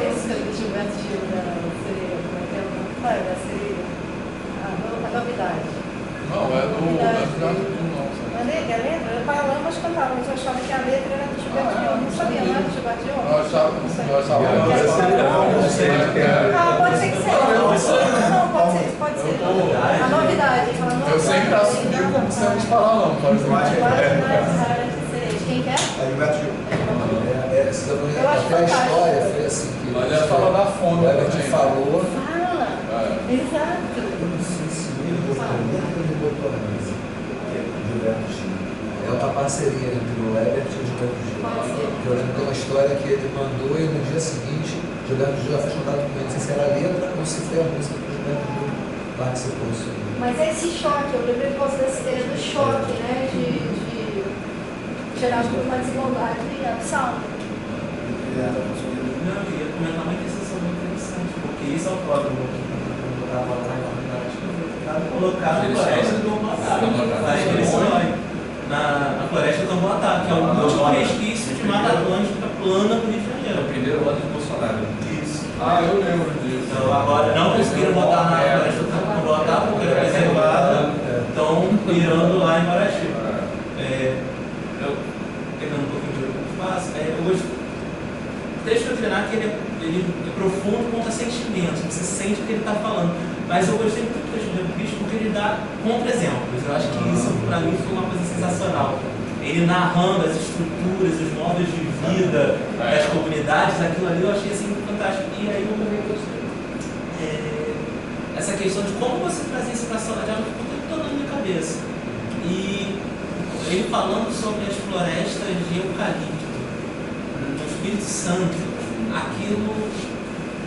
Speaker 2: música do Gilberto Gil da sereia, como é que é o nome? Da sereia. A novidade.
Speaker 1: Não, é do Gilberto Gil, não.
Speaker 2: A letra, eu falava, mas cantava, mas eu achava que a letra era do Gilberto Gil. Eu não sabia, não era do Gilberto Gil?
Speaker 1: Eu achava.
Speaker 2: Pode ser que seja. Não, pode ser. A novidade.
Speaker 1: Eu sempre assumi como sendo de Paralão, pode ser.
Speaker 2: Quem quer?
Speaker 6: Aí o Gilberto Gil.
Speaker 2: Eu acho
Speaker 6: Até a
Speaker 2: fantástico.
Speaker 6: história foi assim que
Speaker 1: Mas ela fala da fome
Speaker 6: o Herbert
Speaker 1: também.
Speaker 6: falou.
Speaker 2: Fala. Exato.
Speaker 6: Eu não sei se ele botou ele botou antes. Gilberto Gil. É uma parceria entre o Herbert e o Gilberto Gil. Eu lembro de uma história que ele mandou e no dia seguinte Gilberto Gil já fez contato com ele. Não sei se era a letra ou se foi a música que o Gilberto Gil participou.
Speaker 2: Mas é esse choque, eu lembrei por causa dessa ideia do choque, né? De gerar uma desigualdade abissal.
Speaker 8: Não, eu ia comentar uma interseção muito interessante, porque isso é o próprio que estava lá na comunidade, colocado na floresta do Amboatá. Na floresta do Amboatá, que é o último resquício de Mata Atlântica plana do Rio de
Speaker 7: É
Speaker 8: Janeiro.
Speaker 7: o primeiro ano de Bolsonaro.
Speaker 8: Isso.
Speaker 1: Eu lembro disso.
Speaker 8: Então agora não conseguiram botar na floresta do Amboatá porque era preservada, estão mirando lá em Guaratiba. Pegando um pouquinho de olho como faz, o texto do Krenak ele é profundo quanto a sentimentos, você sente o que ele está falando. Mas eu gostei muito do texto do Cristo porque ele dá contra-exemplos. Eu acho que isso, para mim, foi uma coisa sensacional. Ele narrando as estruturas, os modos de vida das comunidades, aquilo ali eu achei assim fantástico. E aí eu também gostei. Essa questão de como você trazer isso para a sala de aula ficou toda na minha cabeça. E ele falando sobre as florestas de eucalipto no Espírito Santo, aquilo.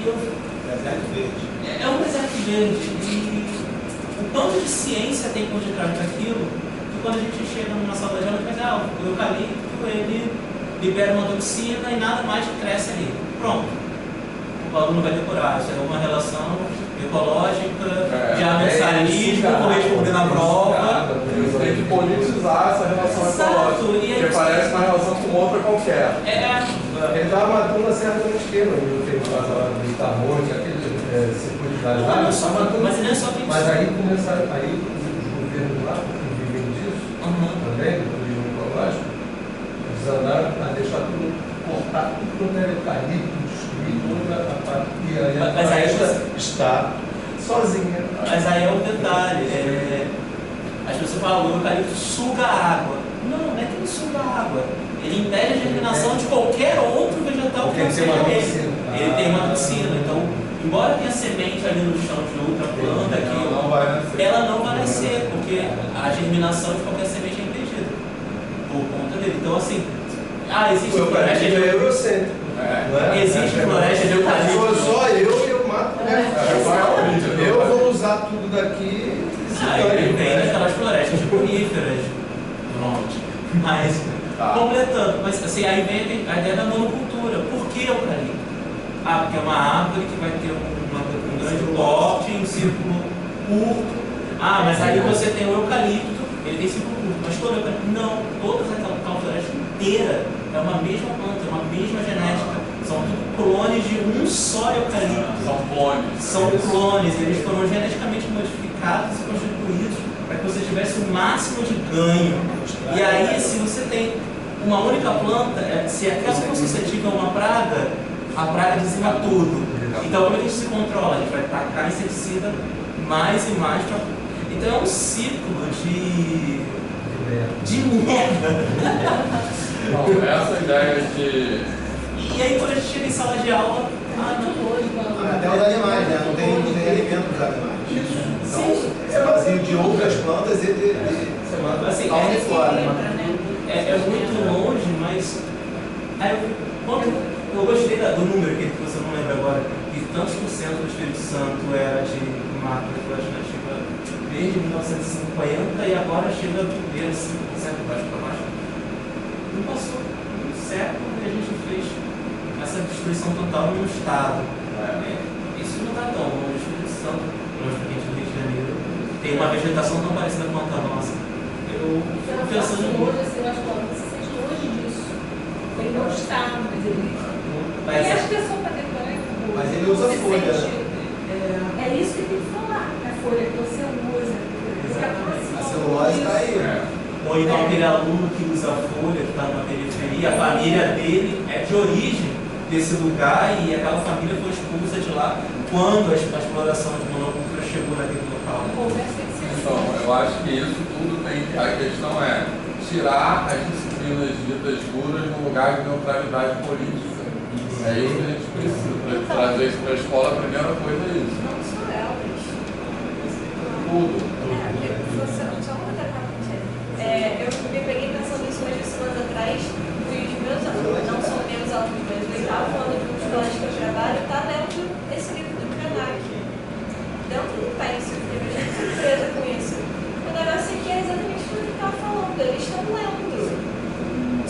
Speaker 6: Deserto verde.
Speaker 8: É um deserto verde. E o tanto de ciência tem por detrás daquilo, que quando a gente chega numa sala de aula, a gente vai dizer, o eucalipto ele libera uma toxina e nada mais cresce ali. Pronto. O aluno vai decorar. Isso é uma relação ecológica, de ambientalismo, corresponder na prova.
Speaker 1: Você tem que politizar essa relação ecológica, porque parece uma relação com outra qualquer.
Speaker 3: Ele estava matando a Serra do Esquema, no tempo lá do Itamonte, aquele circuito lá.
Speaker 8: Mas não é só isso.
Speaker 3: Mas aí começaram, aí os governos lá, que vivem disso, também, do turismo ecológico, eles andaram a deixar tudo, cortar tudo quanto era eucalipto, destruir tudo. está sozinha.
Speaker 8: Mas aí é um detalhe. As pessoas falam, o eucalipto suga a água. Não é que ele suga a água. Ele impede a germinação de qualquer outro vegetal que não seja ele. Ele tem uma toxina. Então, embora tenha semente ali no chão de outra planta, ela não vai nascer, porque a germinação de qualquer semente é impedida por conta dele. Então, assim, existe floresta de
Speaker 3: eurocêntrico.
Speaker 8: Existe floresta de eucalipto.
Speaker 3: Se for só eu mato. Eu vou usar tudo daqui.
Speaker 8: Ele vem daquelas florestas coníferas. Pronto. Mas, completando, mas assim, aí vem a ideia da monocultura. Por que eucalipto? Porque é uma árvore que vai ter um grande porte, um círculo curto. Mas aí você tem o eucalipto, ele tem círculo curto. Mas todo eucalipto, não. Toda aquela floresta inteira é uma mesma planta, uma mesma genética. São tudo clones de um só eucalipto. São clones. Eles foram geneticamente modificados e constituídos para que você tivesse o máximo de ganho. E aí, se você tem uma única planta, se aquela for suscetível a uma praga, a praga dizima tudo. Então, como a gente se controla? A gente vai tacar inseticida mais e mais. Então, é um ciclo de merda.
Speaker 1: Não, essa ideia de...
Speaker 8: E aí, quando a gente chega em sala de aula,
Speaker 6: até os animais, né? Não tem alimento para os animais. Então, é vazio de outras plantas e
Speaker 8: assim,
Speaker 6: aonde fora.
Speaker 8: É muito longe, mas eu gostei do número que você não lembra agora, que tantos por cento do Espírito Santo era de mata de floresta nativa desde 1950 e agora chega a 5% baixo para baixo. Não passou um século que a gente fez essa destruição total no estado. Isso não está tão longe. O Espírito Santo, longe do Rio de Janeiro, tem uma vegetação tão parecida com a nossa. Eu fico pensando
Speaker 2: hoje, assim, as plantas se sente longe disso. Ele não está, mas ele...
Speaker 8: Mas
Speaker 2: e acho que é só para decorar.
Speaker 6: Mas ele usa folha.
Speaker 2: É isso que tem que falar. A folha que você usa.
Speaker 6: A celulose está aí.
Speaker 8: Ou então aquele aluno que usa a folha, que está numa periferia, a família dele é de origem desse lugar e aquela família foi expulsa de lá quando a exploração de monocultura chegou naquele local.
Speaker 1: Então, eu acho que isso tudo tem que... A questão é tirar as disciplinas ditas duras no lugar de neutralidade política. É isso que a gente precisa. Trazer isso para a escola, a primeira coisa é isso.
Speaker 2: Não só elas.
Speaker 1: Tudo.
Speaker 5: Eu me peguei pensando nisso umas semanas atrás. Os meus alunos, não são meus alunos, mas o oitavo ano de um colégio que eu trabalho, está dentro desse livro do Krenak. Dentro do país, eu fiquei bastante surpresa com isso. O negócio aqui é exatamente o que ele estava falando, eles estão lendo.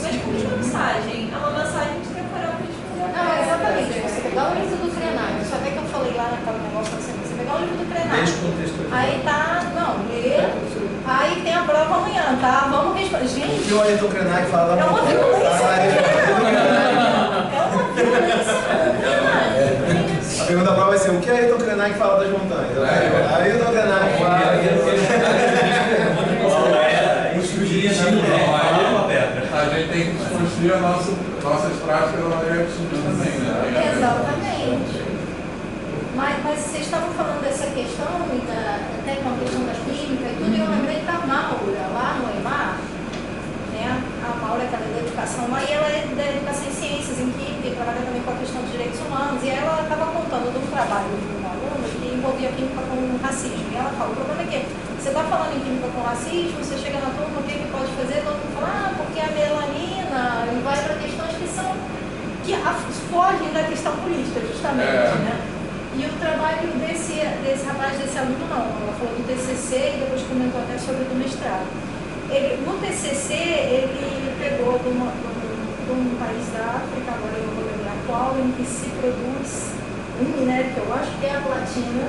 Speaker 5: Mas com que mensagem? É uma mensagem de decorar para eles fazerem.
Speaker 2: Não, exatamente. Você pegar o livro do Krenak, só até que eu falei lá naquele negócio, você pegar o livro do Krenak. Aí tá, lê. Aí tem a prova amanhã, tá? Vamos responder. Gente.
Speaker 6: O que o Ayrton Krenak fala da
Speaker 2: É uma violência.
Speaker 6: A pergunta da prova vai ser: o que a Ayrton Krenak fala das montanhas? Ayrton Krenak fala.
Speaker 1: A gente tem que construir nossas práticas da maneira que também, né?
Speaker 2: Exatamente. Mas vocês estavam falando dessa questão, até com a questão da química e tudo, e eu lembrei da Maura, lá no EMAR, né? A Maura, que ela é da educação, aí ela é da educação em ciências, em química, e trabalha também com a questão dos direitos humanos, e ela estava contando de um trabalho de uma aluna que envolvia química com racismo. E ela fala, o problema é que você está falando em química com racismo, você chega na turma, o que pode fazer? Todo mundo fala, porque a melanina, e vai para questões que são, que fogem da questão política, justamente, né? E o trabalho desse rapaz, desse aluno, não. Ela falou do TCC e depois comentou até sobre o do mestrado. No TCC, ele pegou de um país da África, agora eu não vou lembrar qual, em que se produz um minério que eu acho que é a platina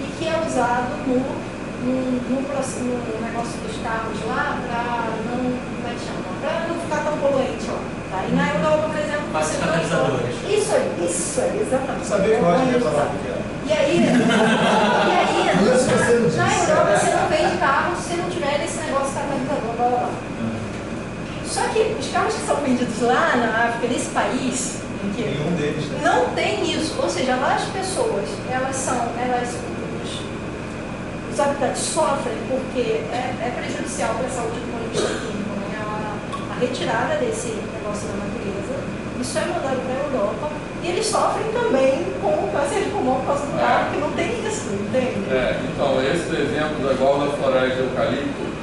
Speaker 2: e que é usado no negócio dos carros lá para não, como é que chama? Para não ficar tão poluente lá. Tá? E na Europa, por exemplo,
Speaker 8: mas
Speaker 2: você
Speaker 8: catalisadores.
Speaker 2: Isso aí, exatamente.
Speaker 6: Sabia que eu acho que ia falar o que era.
Speaker 2: E aí na Europa você não vende carro se não tiver esse negócio catalisador, blá blá blá. Só que os carros que são vendidos lá na África, nesse país,
Speaker 3: Nenhum deles, né?
Speaker 2: Não tem isso, ou seja, lá as pessoas, os habitantes sofrem porque é prejudicial para a saúde do ponto de vista químico, né? A retirada desse negócio da natureza, isso é mandado para a Europa, e eles sofrem também com o câncer de pulmão por causa do carro, porque não tem isso, entende?
Speaker 1: Então, esses exemplos, igual da floresta de eucalipto,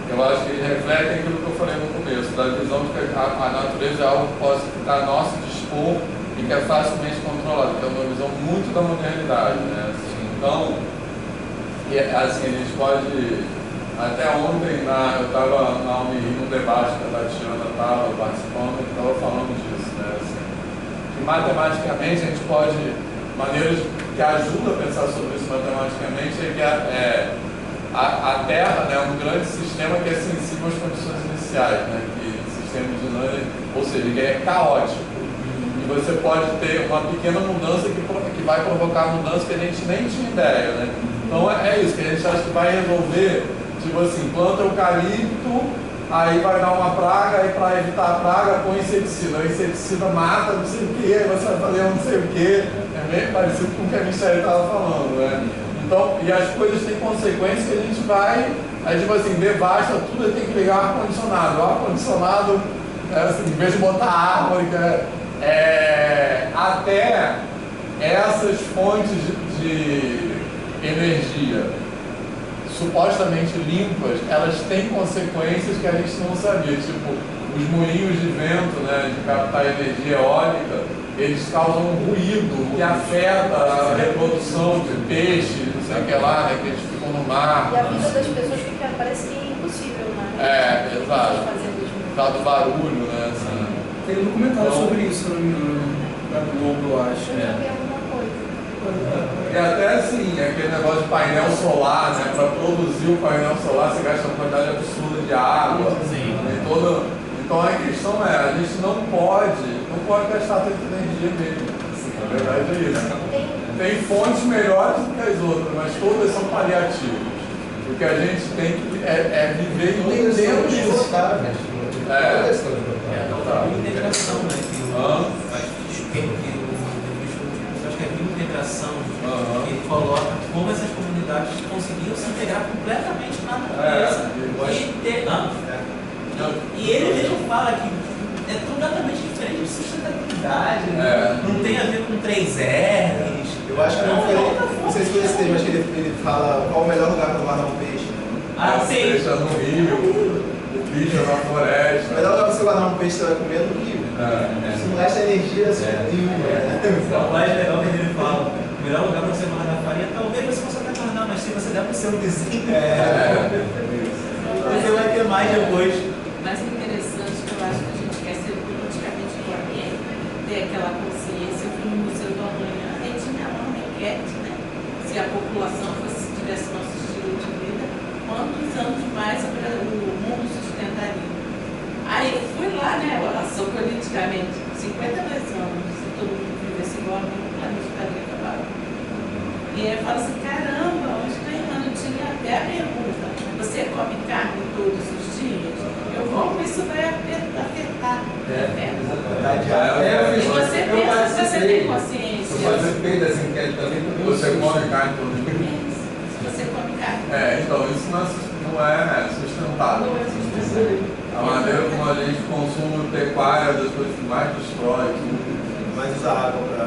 Speaker 1: eu acho que eles refletem aquilo que eu falei no começo, da visão de que a natureza é algo que pode ficar a nosso dispor e que é facilmente controlado, que é uma visão muito da modernidade, né? Assim, então, assim, a gente pode... Até ontem, eu estava na UNI, num debate que a Tatiana estava participando, e estava falando disso, né? Assim, que matematicamente a gente pode... Maneiras que ajudam a pensar sobre isso matematicamente é que a Terra, né, é um grande sistema que é sensível às condições iniciais, né? Que sistema dinâmico, ou seja, ele é caótico. E você pode ter uma pequena mudança que vai provocar mudança que a gente nem tinha ideia, né? Então é isso, que a gente acha que vai resolver, tipo assim, planta eucalipto, aí vai dar uma praga, aí para evitar a praga põe inseticida. O inseticida mata não sei o que, aí você vai fazer não sei o que. É meio parecido com o que a Michelle estava falando, né? Então, e as coisas têm consequências que a gente vai, aí tipo assim, devasta tudo, tem que ligar o ar-condicionado. O ar-condicionado, assim, em vez de botar árvore, até essas fontes de energia supostamente limpas, elas têm consequências que a gente não sabia, tipo os moinhos de vento, né, de captar energia eólica, eles causam um ruído que afeta a reprodução de peixes, não sei o que lá, né, que eles ficam no mar.
Speaker 2: E a vida das pessoas fica, parece que é impossível, né?
Speaker 1: Exato. Por causa do barulho, né, assim.
Speaker 4: Tem um documentário sobre isso na Globo, eu acho.
Speaker 2: Eu já vi alguma coisa.
Speaker 1: E até assim, aquele negócio de painel solar, né? Para produzir o painel solar você gasta uma quantidade absurda de água.
Speaker 8: Sim.
Speaker 1: Então a questão a gente não pode gastar tanta energia mesmo. Na verdade é isso. Tem fontes melhores do que as outras, mas todas são paliativas. O que a gente tem que viver entendendo isso.
Speaker 8: A integração, né? Acho que é a integração que ele coloca como essas comunidades conseguiam se integrar completamente na natureza. E ele mesmo fala que é completamente diferente de sustentabilidade, né? Não tem a ver com 3 R's.
Speaker 3: Eu acho que não sei se foi esse tema, mas que ele fala qual o melhor lugar para guardar um peixe.
Speaker 8: Sim.
Speaker 1: Peixe no rio, bicho na floresta.
Speaker 3: O melhor lugar para você guardar um peixe você vai comer no rio. Isso não gasta energia nenhuma.
Speaker 8: O mais legal que ele fala, o melhor lugar para você guardar farinha, talvez você possa até guardar, mas se você der para o seu vizinho, você vai ter mais depois.
Speaker 9: Mais interessante que eu acho que a gente quer ser politicamente correto, ter aquela consciência que no Museu do Amanhã a gente tinha uma enquete, né? Se a população tivesse nosso estilo de vida, quantos anos mais o mundo sustentaria? Aí eu fui lá, né? Sou politicamente 52 anos, se todo mundo vivesse igual, o planeta estaria acabado. E aí eu falo assim, caramba, onde está errando? Tinha até a pergunta, você come carne todos os dias? Como isso vai afetar? E você pensa se você tem consciência.
Speaker 1: Você fez essa enquete também, você come carne todo dia.
Speaker 9: Você come carne.
Speaker 1: Então isso não é sustentável. A maneira como a gente consome pecuária das coisas que mais destrói.
Speaker 3: Mais usa água para. A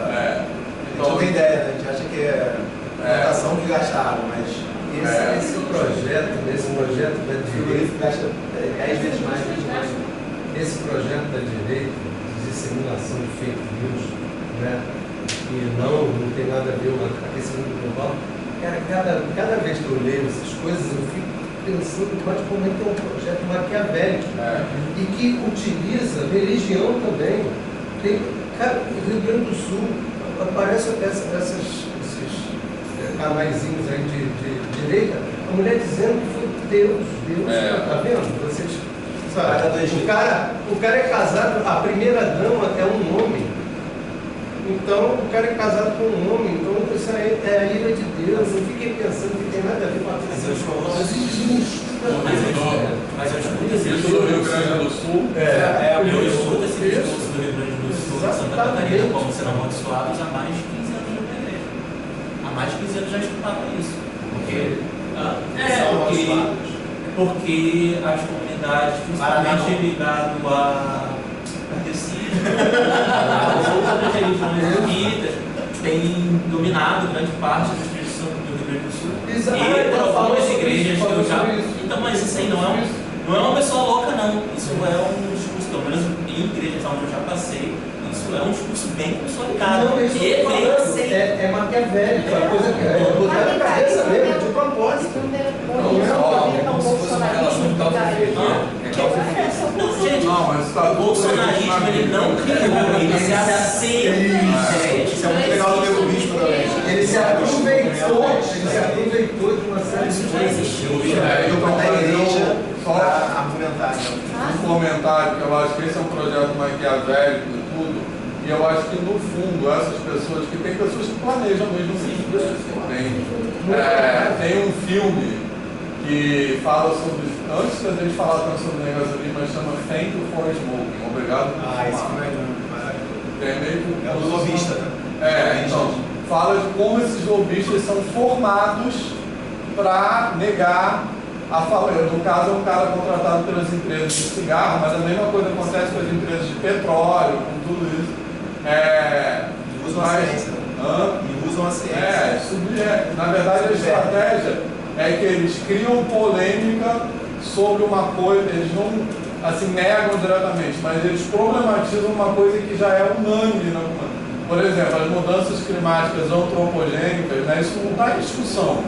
Speaker 3: gente
Speaker 1: Então,
Speaker 3: não tem ideia, né? A gente acha que é plantação que gasta água, mas
Speaker 6: Esse projeto da direita
Speaker 3: gasta 10 vezes mais do que mais.
Speaker 6: Esse projeto da direita de disseminação de fake news, né? E não tem nada a ver com aquecimento global. Cara, cada vez que eu leio essas coisas, eu fico pensando como é que é um projeto maquiavélico e que utiliza religião também. Cara, no Rio Grande do Sul aparecem esses canaizinhos aí de direita, a mulher dizendo que foi Deus, tá vendo? Vocês, sabe? O cara é casado, a primeira dama é um homem. Então, o cara é casado com um homem, então isso aí é a ira de Deus. Eu fiquei pensando que tem nada a ver com a
Speaker 8: Mas eu escuto
Speaker 1: isso do Rio Grande do Sul.
Speaker 8: Eu escuto esse expulsos do Rio Grande do Sul e Santa Catarina como sendo amaldiçoados há mais de 15 anos na igreja. Há mais de 15 anos já escutavam isso. Porque as comunidades, principalmente ligado a outras religiões espíritas, têm dominado grande parte dos cristãos do Rio Grande do Sul. E por algumas igrejas que eu já. Então, mas isso aí não é uma pessoa louca, não. Isso é um discurso, pelo menos em igrejas onde eu já passei, isso é um discurso bem consolidado.
Speaker 3: É maquiavélico, é uma coisa que é botar na cabeça mesmo, de propósito.
Speaker 7: Como se fosse uma relação de causa e efeito.
Speaker 8: Não, gente, o bolsonarismo ele não criou, ele se aceita.
Speaker 6: Isso é muito legal do meu bispo também.
Speaker 3: Ele se aproveitou de uma série de
Speaker 8: Isso já existiu.
Speaker 6: Eu vou da igreja
Speaker 1: Só
Speaker 6: para argumentar.
Speaker 1: um comentário, que eu acho que esse é um projeto maquiavélico e tudo, e eu acho que no fundo essas pessoas, que tem pessoas que planejam mesmo isso. Tem um filme que fala sobre, antes da gente falar tanto sobre negacionismo, mas chama Thank You for Smoking, obrigado por fumar.
Speaker 6: Esse filme é maravilhoso.
Speaker 1: É
Speaker 6: o lobista, né?
Speaker 1: Então, fala de como esses lobistas são formados para negar a fala. No caso, é um cara contratado pelas empresas de cigarro, mas a mesma coisa acontece com as empresas de petróleo, com tudo isso.
Speaker 6: E usam a ciência. E usam a ciência.
Speaker 1: Na verdade, a estratégia é que eles criam polêmica sobre uma coisa, eles não assim, negam diretamente, mas eles problematizam uma coisa que já é unânime na comunidade. Por exemplo, as mudanças climáticas antropogênicas, né, isso não está em discussão.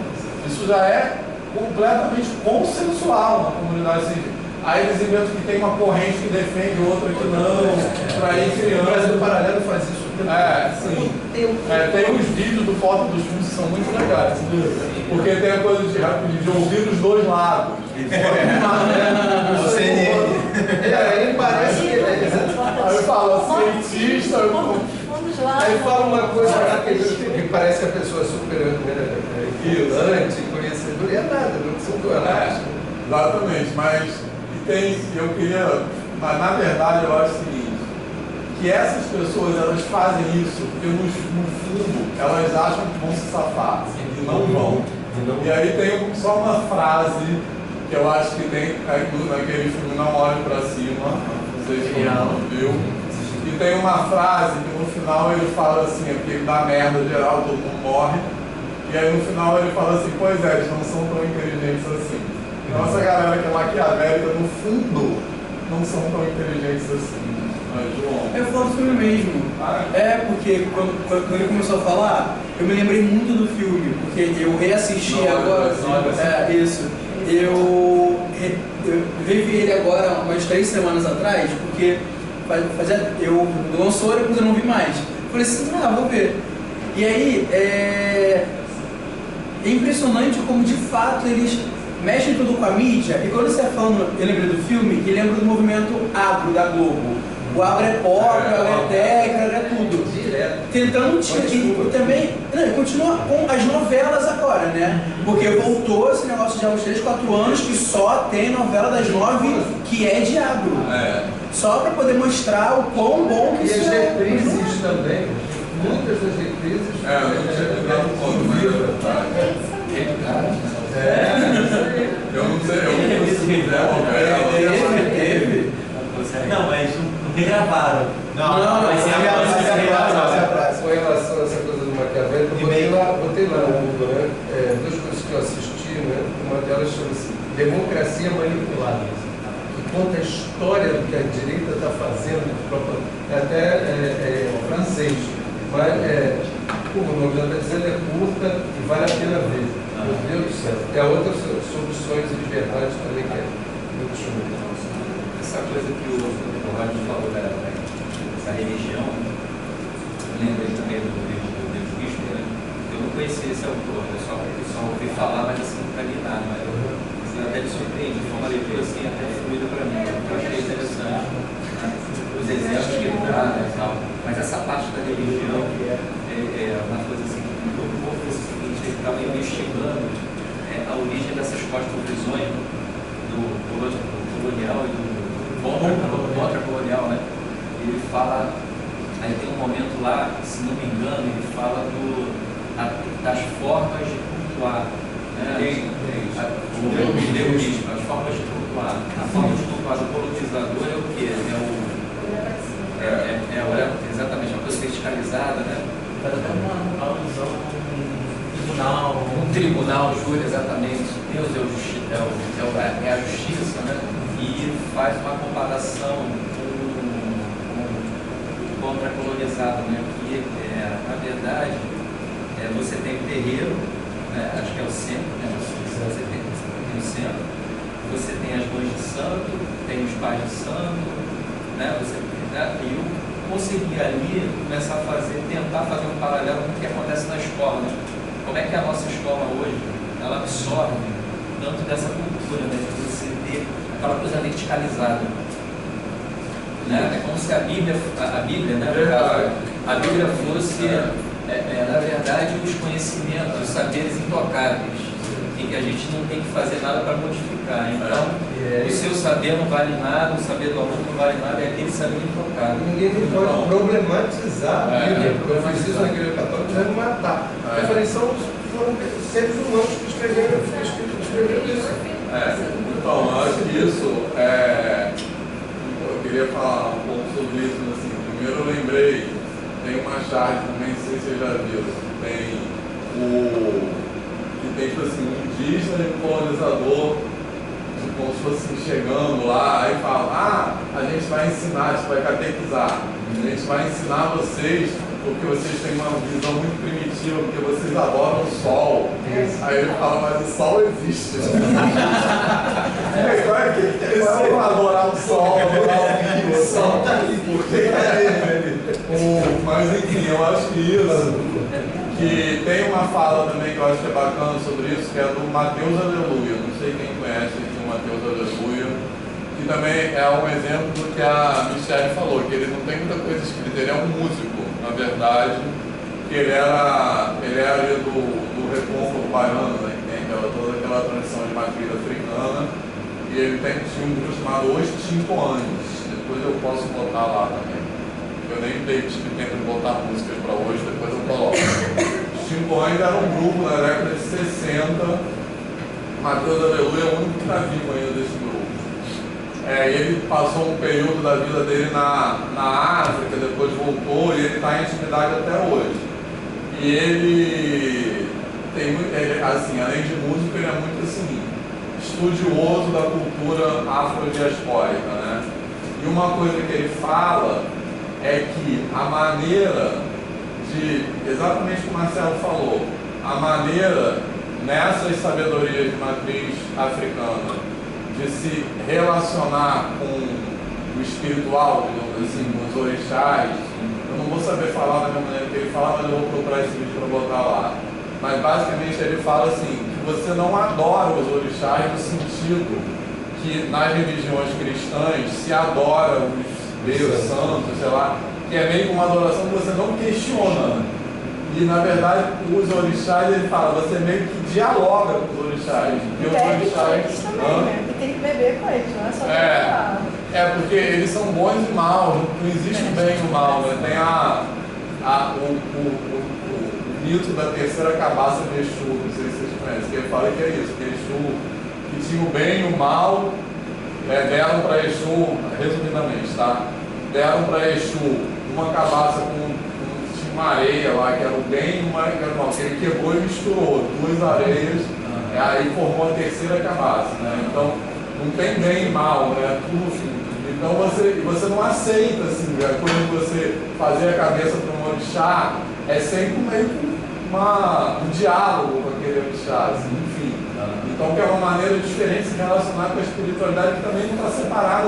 Speaker 1: Isso já é completamente consensual na comunidade científica. Aí eles inventam que tem uma corrente que defende, outra que não, para ir criando.
Speaker 3: O Brasil Paralelo faz isso.
Speaker 1: Sim. Tem os vídeos do Foto dos Fundos que são muito legais, porque tem a coisa de ouvir os dois lados.
Speaker 3: E aí parece que
Speaker 1: aí eu falo, cientista.
Speaker 3: Aí fala uma coisa lá que parece que a pessoa é super vigilante, conhecedora, e é nada, não são duas.
Speaker 1: Exatamente, mas na verdade eu acho o seguinte, que essas pessoas elas fazem isso porque no fundo elas acham que vão se safar e não vão. E aí tem só uma frase que eu acho que tem naquele filme Não Olhe Pra Cima, não sei se não viu, e tem uma frase que no final ele fala assim, é porque dá merda geral, todo mundo morre, e aí no final ele fala assim, pois é, eles não são tão inteligentes assim. Então essa galera que é maquiavélica, no fundo, não são tão inteligentes assim. Mas, João...
Speaker 4: Eu falo do filme mesmo. Porque quando ele começou a falar, eu me lembrei muito do filme, porque eu reassisti agora. Isso. Eu revi ele agora umas 3 semanas atrás, porque eu lançou, depois eu não vi mais. Falei assim, vou ver. E aí, é impressionante como de fato eles mexem tudo com a mídia. E quando você está falando, eu lembrei do filme, e lembro do movimento agro da Globo. O agro é pop, o agro é técnico, é tudo. Tentando tirar. Também. Não, continua com as novelas agora, né? Porque voltou esse negócio já há uns 3, 4 anos que só tem novela das 9 que é de agro. Só para poder mostrar o quão bom que isso é.
Speaker 3: E as reprises também. Muitas das reprises.
Speaker 1: Eu não tinha lembrado um pouco, mas eu não sei
Speaker 8: Teve. Não, mas não regravaram. Mas
Speaker 3: com relação a essa coisa do Maquiavel, eu botei lá no Google, né? 2 coisas que eu assisti, né? Uma delas chama-se Democracia Manipulada, que conta a história do que a direita está fazendo, até francês, mas como o nome já está dizendo, é curta e vale a pena ver. Meu Deus do céu. E a outra sobre sonhos e liberdades também, que é muito show.
Speaker 7: Essa coisa que o Roger falou dessa religião, eu lembrei também do livro do Deus Cristo, né? Eu não conhecia esse autor, eu só ouvi falar, mas assim, nunca li nada. Mas eu até me surpreendi, foi uma leitura assim, até fluida para mim, eu achei interessante. Né? Os exemplos que ele dá, né, e tal. Mas essa parte da religião é uma coisa assim, muito pouco o seguinte, ele estava investigando a origem dessas cosmovisões do colonial e do contra-colonial, né? ele fala, aí tem um momento lá, se não me engano, ele fala das formas de cultuar. Né? O neonismo, as formas de cultuar. A forma de cultuar do colonizador é o quê? Exatamente, uma coisa verticalizada, né?
Speaker 8: Faz até uma alusão a um
Speaker 7: tribunal, júri, exatamente. Deus é a justiça, né? E faz uma comparação com o contra-colonizado, né? Que, na verdade, você tem o terreiro, né? Acho que é o centro, né? Você tem o centro, você tem as mães de santo, tem os pais de santo, né? E eu consegui ali começar a tentar fazer um paralelo com o que acontece na escola, né? Como é que a nossa escola hoje, ela absorve tanto dessa cultura, né, de você ter aquela coisa verticalizada, né? É como se a Bíblia, né, a Bíblia fosse, na verdade, os conhecimentos, os saberes intocáveis, e que a gente não tem que fazer nada para modificar. Então, o seu saber não vale nada, o saber do aluno não vale nada, é aquele saber intocável.
Speaker 3: Ninguém pode problematizar a Bíblia, porque eu fiz isso na Igreja Católica, querendo matar. Eu falei, foram seres humanos que escreveram isso.
Speaker 1: Então, eu acho que isso eu queria falar um pouco sobre isso. Assim. Primeiro eu lembrei, tem uma charge também, não sei se você já viu, tem tipo assim, um indígena e um colonizador, tipo, como se fosse chegando lá, aí fala, a gente vai ensinar, a gente vai catequizar, a gente vai ensinar vocês, porque vocês têm uma visão muito primitiva, porque vocês adoram o sol. Aí ele fala, mas o sol existe. Qual é adorar o sol, adorar o sol tá aqui, porque mas enfim, eu acho que tem uma fala também que eu acho que é bacana sobre isso, que é do Mateus Aleluia. Não sei quem conhece o Mateus Aleluia, que também é um exemplo do que a Michelle falou, que ele não tem muita coisa escrita, ele é um músico, na verdade, que ele era ali do recôncavo baiano, né, que tem toda aquela tradição de matriz africana, e ele tinha um grupo chamado Os Tincoanes. Depois eu posso botar lá também. Eu nem tive tempo de botar músicas para hoje, depois eu coloco. Os Tincoanes era um grupo na década de 60. Mateus Aleluia é o único que está vivo ainda desse grupo. Ele passou um período da vida dele na África, depois voltou e ele está em atividade até hoje. E ele assim, além de músico, ele é muito assim, estudioso da cultura afrodiaspórica, né? E uma coisa que ele fala é que a maneira exatamente como o Marcelo falou, a maneira nessas sabedorias de matriz africana de se relacionar com o espiritual, digamos assim, com os orixás, eu não vou saber falar da mesma maneira que ele fala, mas eu vou procurar esse vídeo para botar lá. Mas basicamente ele fala assim, que você não adora os orixás no sentido que nas religiões cristãs se adora os Deus santos, sei lá, que é meio que uma adoração que você não questiona. E na verdade os orixás, ele fala, você meio que dialoga com os orixás.
Speaker 2: E bebe com eles também, né? E tem que beber com eles, não é só falar.
Speaker 1: Porque eles são bons e maus, não existe o bem e o mal, né? Tem o mito da terceira cabaça de Exu, não sei se vocês conhecem, que ele fala que é isso, que Exu, que tinha o bem e o mal, deram para Exu, resumidamente, tá? Deram para Exu uma cabaça tinha uma areia lá, que era o bem e uma que era o mal, que ele quebrou e misturou duas areias, aí formou a terceira cabaça, né? Então, não tem bem e mal, né? Tudo. Então você não aceita, assim, quando você fazer a cabeça para um orixá, é sempre meio que um diálogo com aquele orixá, assim, enfim. Então, que é uma maneira diferente de se relacionar com a espiritualidade que também não está separada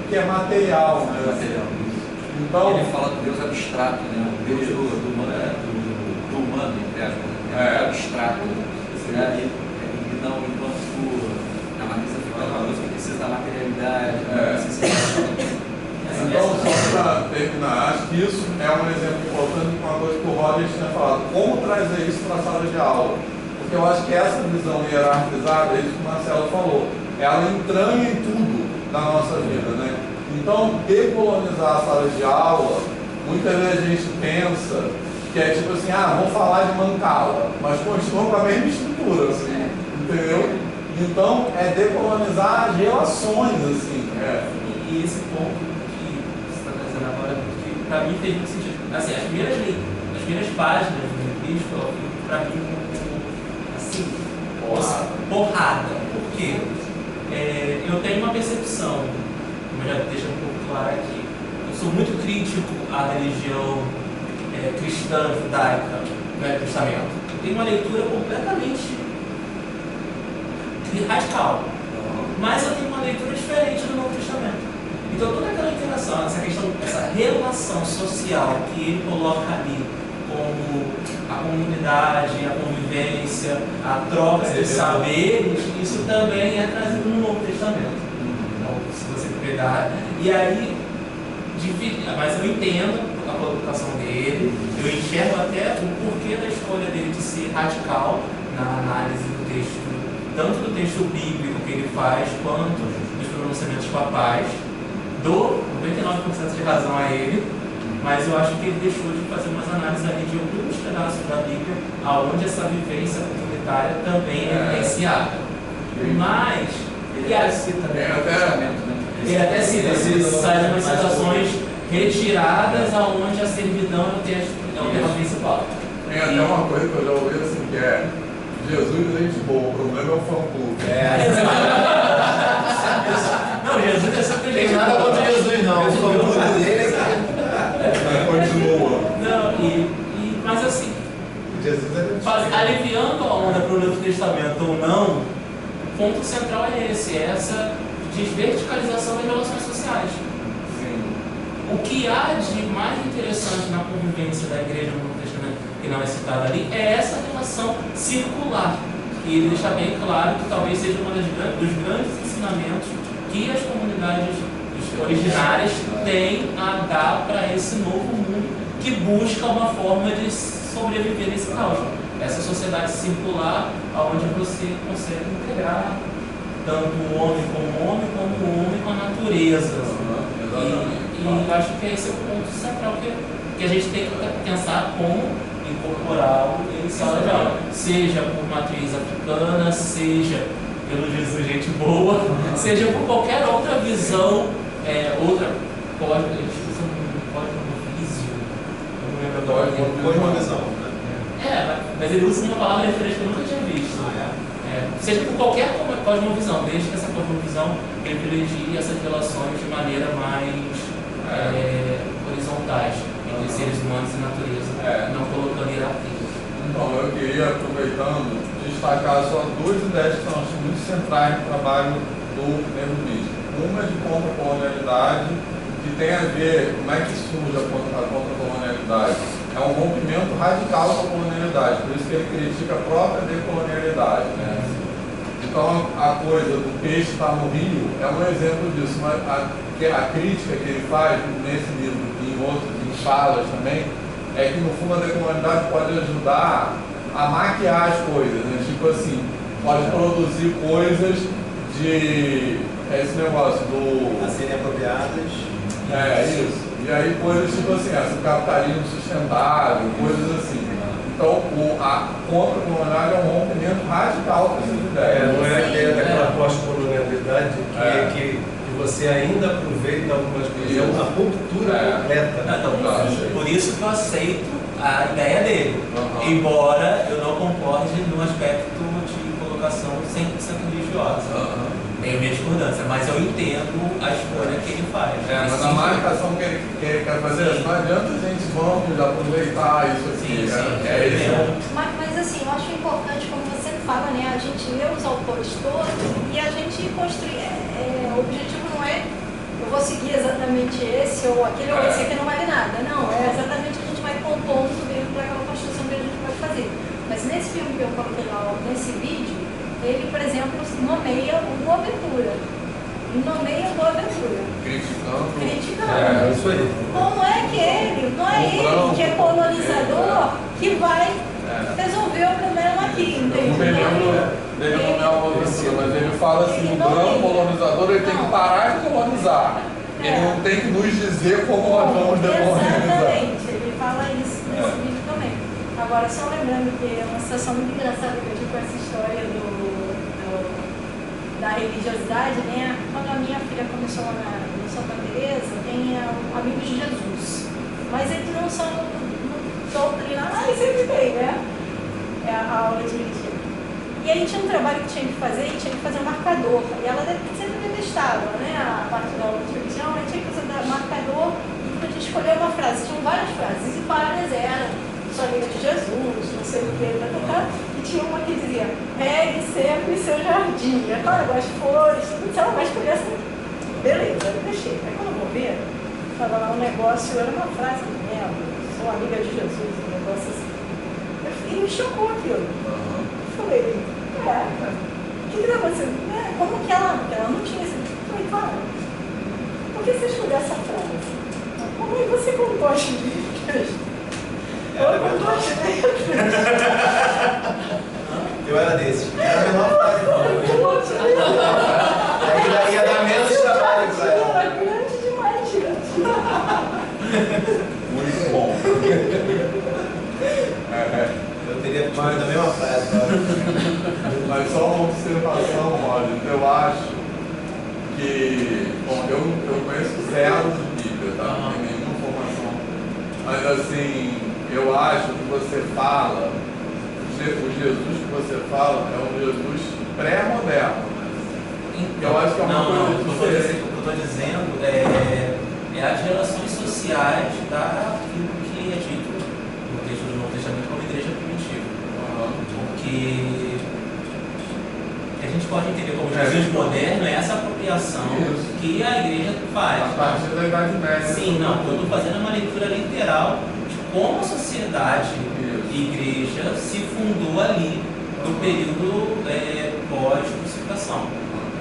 Speaker 1: que é material, né?
Speaker 7: Material.
Speaker 1: Então,
Speaker 7: ele fala do Deus abstrato, né? O Deus do humano, entre aspas, abstrato, né? E não enquanto a matriz africana, que precisa da materialidade,
Speaker 1: Então, só para terminar, acho que isso é um exemplo importante de uma coisa que o Roger tinha falado, como trazer isso para a sala de aula. Porque eu acho que essa visão hierarquizada, é isso que o Marcelo falou, ela entranha em tudo da nossa vida, né? Então, decolonizar a sala de aula, muitas vezes a gente pensa que é tipo assim, vamos falar de Mancala, mas continuam com a mesma estrutura, assim, entendeu? Então, é decolonizar as relações, assim.
Speaker 8: E esse ponto que você está trazendo agora, que para mim fez muito sentido. Assim, as primeiras páginas do livro, para mim, assim, porrada. Por quê? Eu tenho uma percepção, como eu já deixo um pouco claro aqui, eu sou muito crítico à religião cristã, judaica, no Velho Testamento. Eu tenho uma leitura completamente radical, mas eu tenho uma leitura diferente do Novo Testamento. Então toda aquela interação, essa relação social que ele coloca ali, como a comunidade, a convivência, a troca de saberes, isso também é trazido no Novo Testamento. Então, se você pegar, e aí, mas eu entendo a colocação dele, eu enxergo até o porquê da escolha dele de ser radical na análise do texto, tanto do texto bíblico que ele faz, quanto dos pronunciamentos papais. Dou 99% de razão a ele, mas eu acho que ele deixou de fazer umas análises ali de alguns pedaços da Bíblia, aonde essa vivência comunitária também é evidenciada. Mas ele até cita, ele até cita, sai umas citações retiradas aonde a servidão é o tema principal.
Speaker 1: Tem até uma coisa que eu já ouvi assim, que é Jesus é gente boa, o problema é o fã-clube.
Speaker 8: Não, Jesus é sempre
Speaker 6: Tem nada contra Jesus, não. O fã-clube dele
Speaker 1: continua.
Speaker 8: Não, mas assim,
Speaker 3: Jesus é
Speaker 8: aliviando a onda para o Novo Testamento ou não, o ponto central é esse, é essa desverticalização das relações sociais. O que há de mais interessante na convivência da igreja no Novo Testamento, que não é citado ali, é essa relação circular. E ele deixa bem claro que talvez seja um dos grandes ensinamentos que as comunidades originárias têm a dar para esse novo mundo que busca uma forma de sobreviver nesse caos. Essa sociedade circular, onde você consegue integrar tanto o homem como o homem com a natureza. E eu acho que esse é o ponto central que a gente tem que pensar como incorporá-lo em sala de aula. Seja por matriz africana, seja pelo Jesus gente boa, seja por qualquer outra visão, outra
Speaker 3: cosmovisão.
Speaker 8: Mas ele usa uma palavra diferente que eu nunca tinha visto. Seja por qualquer cosmovisão, desde que essa cosmovisão privilegie essas relações de maneira mais horizontais entre seres humanos e natureza, não colocando hierarquias.
Speaker 1: Então, eu queria, aproveitando, destacar só duas ideias que são muito centrais no trabalho do neurologista. Uma de contra-colonialidade, que tem a ver como é que surge a contra-colonialidade. É um rompimento radical com a colonialidade, por isso que ele critica a própria decolonialidade. Então, a coisa do peixe estar no rio é um exemplo disso, mas a crítica que ele faz nesse livro e em outros, em falas também, é que no fundo a decolonialidade pode ajudar a maquiar as coisas, né? Tipo assim, pode produzir coisas de esse negócio do...
Speaker 3: a serem apropriadas.
Speaker 1: Isso. E aí coisas tipo assim, o capitalismo sustentável, coisas assim. Então, a contra-colonialidade é um rompimento radical com essas ideias.
Speaker 3: Não é a ideia daquela pós-colonialidade que você ainda aproveita algumas coisas. É uma ruptura completa.
Speaker 8: Por isso que eu aceito a ideia dele. Embora eu não concorde no aspecto de colocação 100% religiosa. Tenho minha discordância, mas eu entendo a escolha que ele faz.
Speaker 1: Mas a marcação que ele quer fazer, não adianta a gente vamos aproveitar isso aqui.
Speaker 2: Mas assim, eu acho importante, como você fala, né, a gente lê os autores todos e a gente construir. O objetivo não é eu vou seguir exatamente esse ou aquele ou esse aqui não vale nada. Não, é exatamente a gente vai compondo dentro daquela construção que a gente pode fazer. Mas nesse filme que eu coloquei lá, nesse vídeo, ele, por exemplo, nomeia o Boaventura. Nomeia o Boaventura. Criticando.
Speaker 3: Isso aí.
Speaker 2: Não é que ele, que é colonizador, que vai resolver o problema aqui, entende?
Speaker 1: Eu me lembro dele nomear o Boaventura, mas ele fala assim, o grande colonizador ele tem que parar de colonizar. Ele não tem que nos dizer como nós vamos demonizar.
Speaker 2: Exatamente, ele fala isso nesse vídeo também. Agora, só lembrando que é uma situação muito engraçada que eu tive com essa história da religiosidade, né? Quando a minha filha começou lá no Santa Teresa, tem Amigos de Jesus. Mas eles não são doutrinados, sempre tem, né? É a aula de religião. E aí tinha um trabalho que tinha que fazer, e tinha que fazer um marcador. E ela sempre detestava, né? A parte da aula de religião, aí tinha que fazer um marcador e podia escolher uma frase. Tinham várias frases, e várias eram só amiga de Jesus, não sei o que, e tinha uma que dizia, regue sempre seu jardim. É claro, eu gosto de flores, tudo, se ela vai escolher assim, beleza, eu deixei. Aí quando eu vou ver, estava lá um negócio, era uma frase mesmo, sou amiga de Jesus, um negócio assim. E me chocou aquilo. Eu falei, o que está acontecendo? Como que ela não tinha esse. Eu falei, claro, por que você escolheu essa frase? Como é que você composta de
Speaker 6: Eu era desse. Era a menor frase. Ia dar menos trabalho pra ela.
Speaker 2: Era grande demais, gente.
Speaker 1: Muito bom.
Speaker 6: Eu teria mais a mesma frase.
Speaker 1: Mas só uma observação, olha, eu acho que, bom, eu conheço zero de Bíblia, tá? Não tenho nenhuma informação. Mas assim, eu acho que você fala, o Jesus que você fala é um Jesus pré-moderno. Né? Eu acho que é uma coisa diferente.
Speaker 8: O que eu estou dizendo é as relações sociais daquilo que é dito no texto do Novo Testamento como igreja primitiva. Porque a gente pode entender como Jesus moderno é essa apropriação que a igreja faz.
Speaker 1: A partir da Idade Média.
Speaker 8: Sim, não, eu estou fazendo uma leitura literal de como a sociedade e igreja se fundou ali no período pós-crucificação.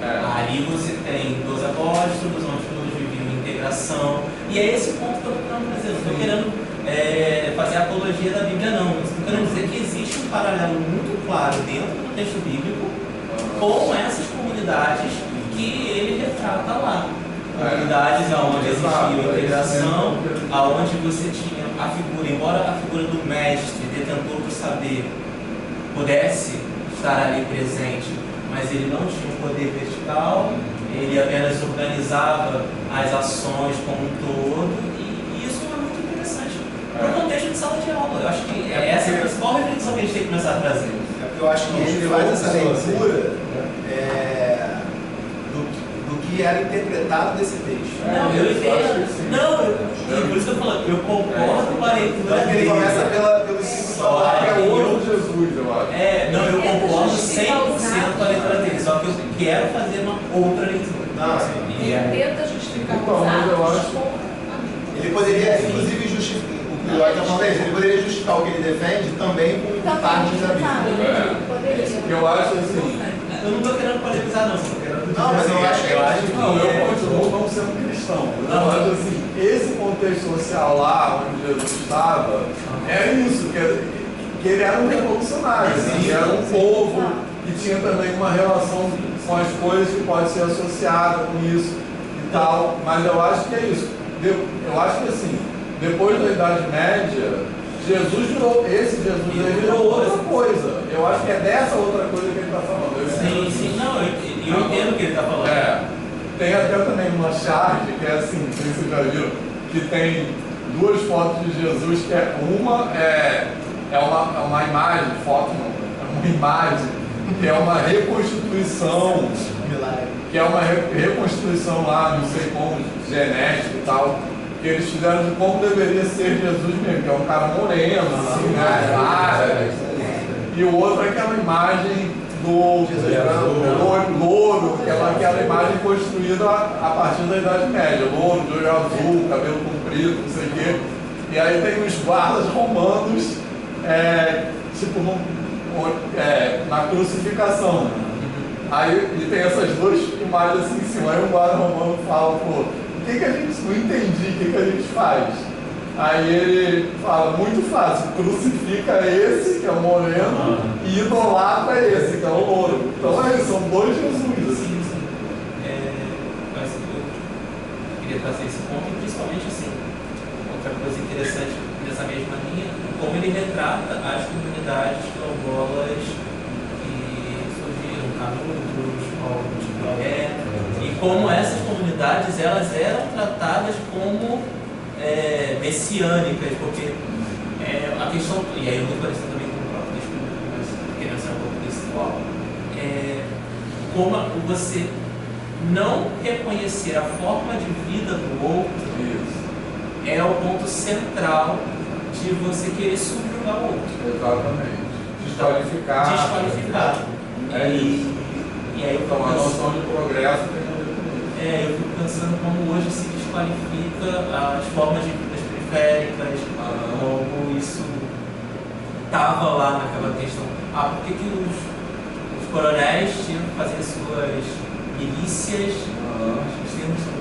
Speaker 8: Ali você tem 12 apóstolos, onde todos viviam em integração, e é esse ponto que eu estou trazendo. Não estou querendo fazer a apologia da Bíblia, não. Estou querendo dizer que existe um paralelo muito claro dentro do texto bíblico com essas comunidades que ele retrata lá. Comunidades onde existia integração, onde você tinha a figura, embora a figura do mestre, detentor do saber, pudesse estar ali presente, mas ele não tinha um poder vertical, ele apenas organizava as ações como um todo, e isso é muito interessante no contexto de sala de aula. Eu acho que essa é a principal reflexão que a gente tem que começar a trazer.
Speaker 6: É porque eu acho que ele faz essa leitura do que era interpretado desse texto.
Speaker 8: Não, eu entendo. Por isso que eu tô falando, eu concordo com a leitura
Speaker 6: dele. Ele começa pelo
Speaker 1: só é outro Jesus, eu acho.
Speaker 8: Não, eu concordo 100% com a leitura dele, só que eu quero fazer uma outra leitura.
Speaker 6: Não, sim.
Speaker 9: Ele tenta justificar
Speaker 1: Então,
Speaker 9: os
Speaker 1: mas eu
Speaker 9: atos
Speaker 1: acho.
Speaker 6: Ele poderia, inclusive, justificar. O que o Lloyd está falando é isso. Ele poderia justificar o que ele defende também com partes da Bíblia.
Speaker 1: Eu acho assim.
Speaker 8: Eu não estou querendo polemizar, não.
Speaker 6: Não, mas eu acho que
Speaker 1: eu continuo não sendo cristão. Eu acho assim, esse contexto social lá onde Jesus estava, era isso, que ele era um revolucionário, assim, ele era um povo e tinha também uma relação com as coisas que pode ser associada com isso e tal, mas eu acho que é isso. Eu acho que assim, depois da Idade Média, esse Jesus ele virou outra coisa. Eu acho que é dessa outra coisa que ele está falando.
Speaker 8: Sim, não, eu entendo o que ele está falando.
Speaker 1: Tem até também uma charge que é assim, não sei se vocês já viram, que tem duas fotos de Jesus, que é uma imagem, foto não, é uma imagem, que é uma reconstituição, que é uma reconstituição lá, não sei como, genética e tal, que eles fizeram de como deveria ser Jesus mesmo, que é um cara moreno, assim, né? E o outro é aquela imagem do louro, aquela imagem construída a partir da Idade Média, louro, de olho azul, cabelo comprido, não sei o quê. E aí tem os guardas romanos, na crucificação. Aí e tem essas duas imagens assim em cima, aí o guarda romano fala, pô, o que a gente não entendi, o que a gente faz? Aí ele fala, muito fácil, crucifica esse, que é o moreno, e idolatra esse, que é o louro. Então são dois Jesus.
Speaker 8: Mas eu queria queria trazer esse ponto, e principalmente assim, outra coisa interessante nessa mesma linha, como ele retrata as comunidades quilombolas que surgiram, Canudos, povos de Goié, e como essas comunidades elas eram tratadas como messiânicas, porque a questão, e aí eu vou parecer também com o próprio estudo, mas querendo ser um pouco textual, como você não reconhecer a forma de vida do outro é o ponto central de você querer subjugar o outro.
Speaker 1: Exatamente. Desqualificar.
Speaker 8: Desqualificar. E aí
Speaker 1: então, a noção de progresso tem a ver com isso.
Speaker 8: eu fico pensando como hoje se desqualifica as formas de vida periféricas, como isso estava lá naquela questão. Por que os coronéis tinham que fazer suas milícias? Os termos são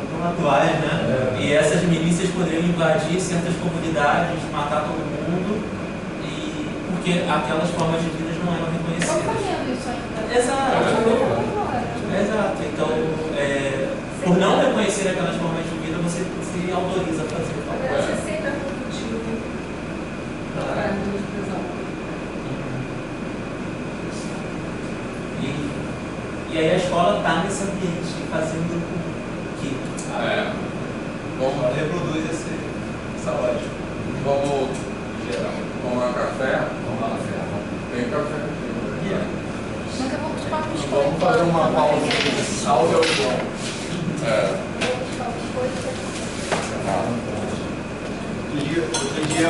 Speaker 8: tão atuais, né? E essas milícias poderiam invadir certas comunidades, matar todo mundo, porque aquelas formas de vida não eram reconhecidas.
Speaker 2: Estão fazendo isso ainda.
Speaker 8: Exato. Então, por não reconhecer aquelas formas de vida, você se autoriza a fazer tal
Speaker 9: Agora
Speaker 8: coisa.
Speaker 9: você sempre é produtivo para a prisão.
Speaker 8: E aí a escola está nesse ambiente, fazendo o quê?
Speaker 1: Vamos
Speaker 6: reproduz essa lógica.
Speaker 1: Vamos tomar café?
Speaker 7: Vamos lá, café.
Speaker 1: Tem café aqui.
Speaker 7: Yeah.
Speaker 2: Nunca vou buscar um biscoito.
Speaker 1: Vamos fazer uma pausa de salve ao João.
Speaker 2: Vou buscar um biscoito.
Speaker 3: Outro dia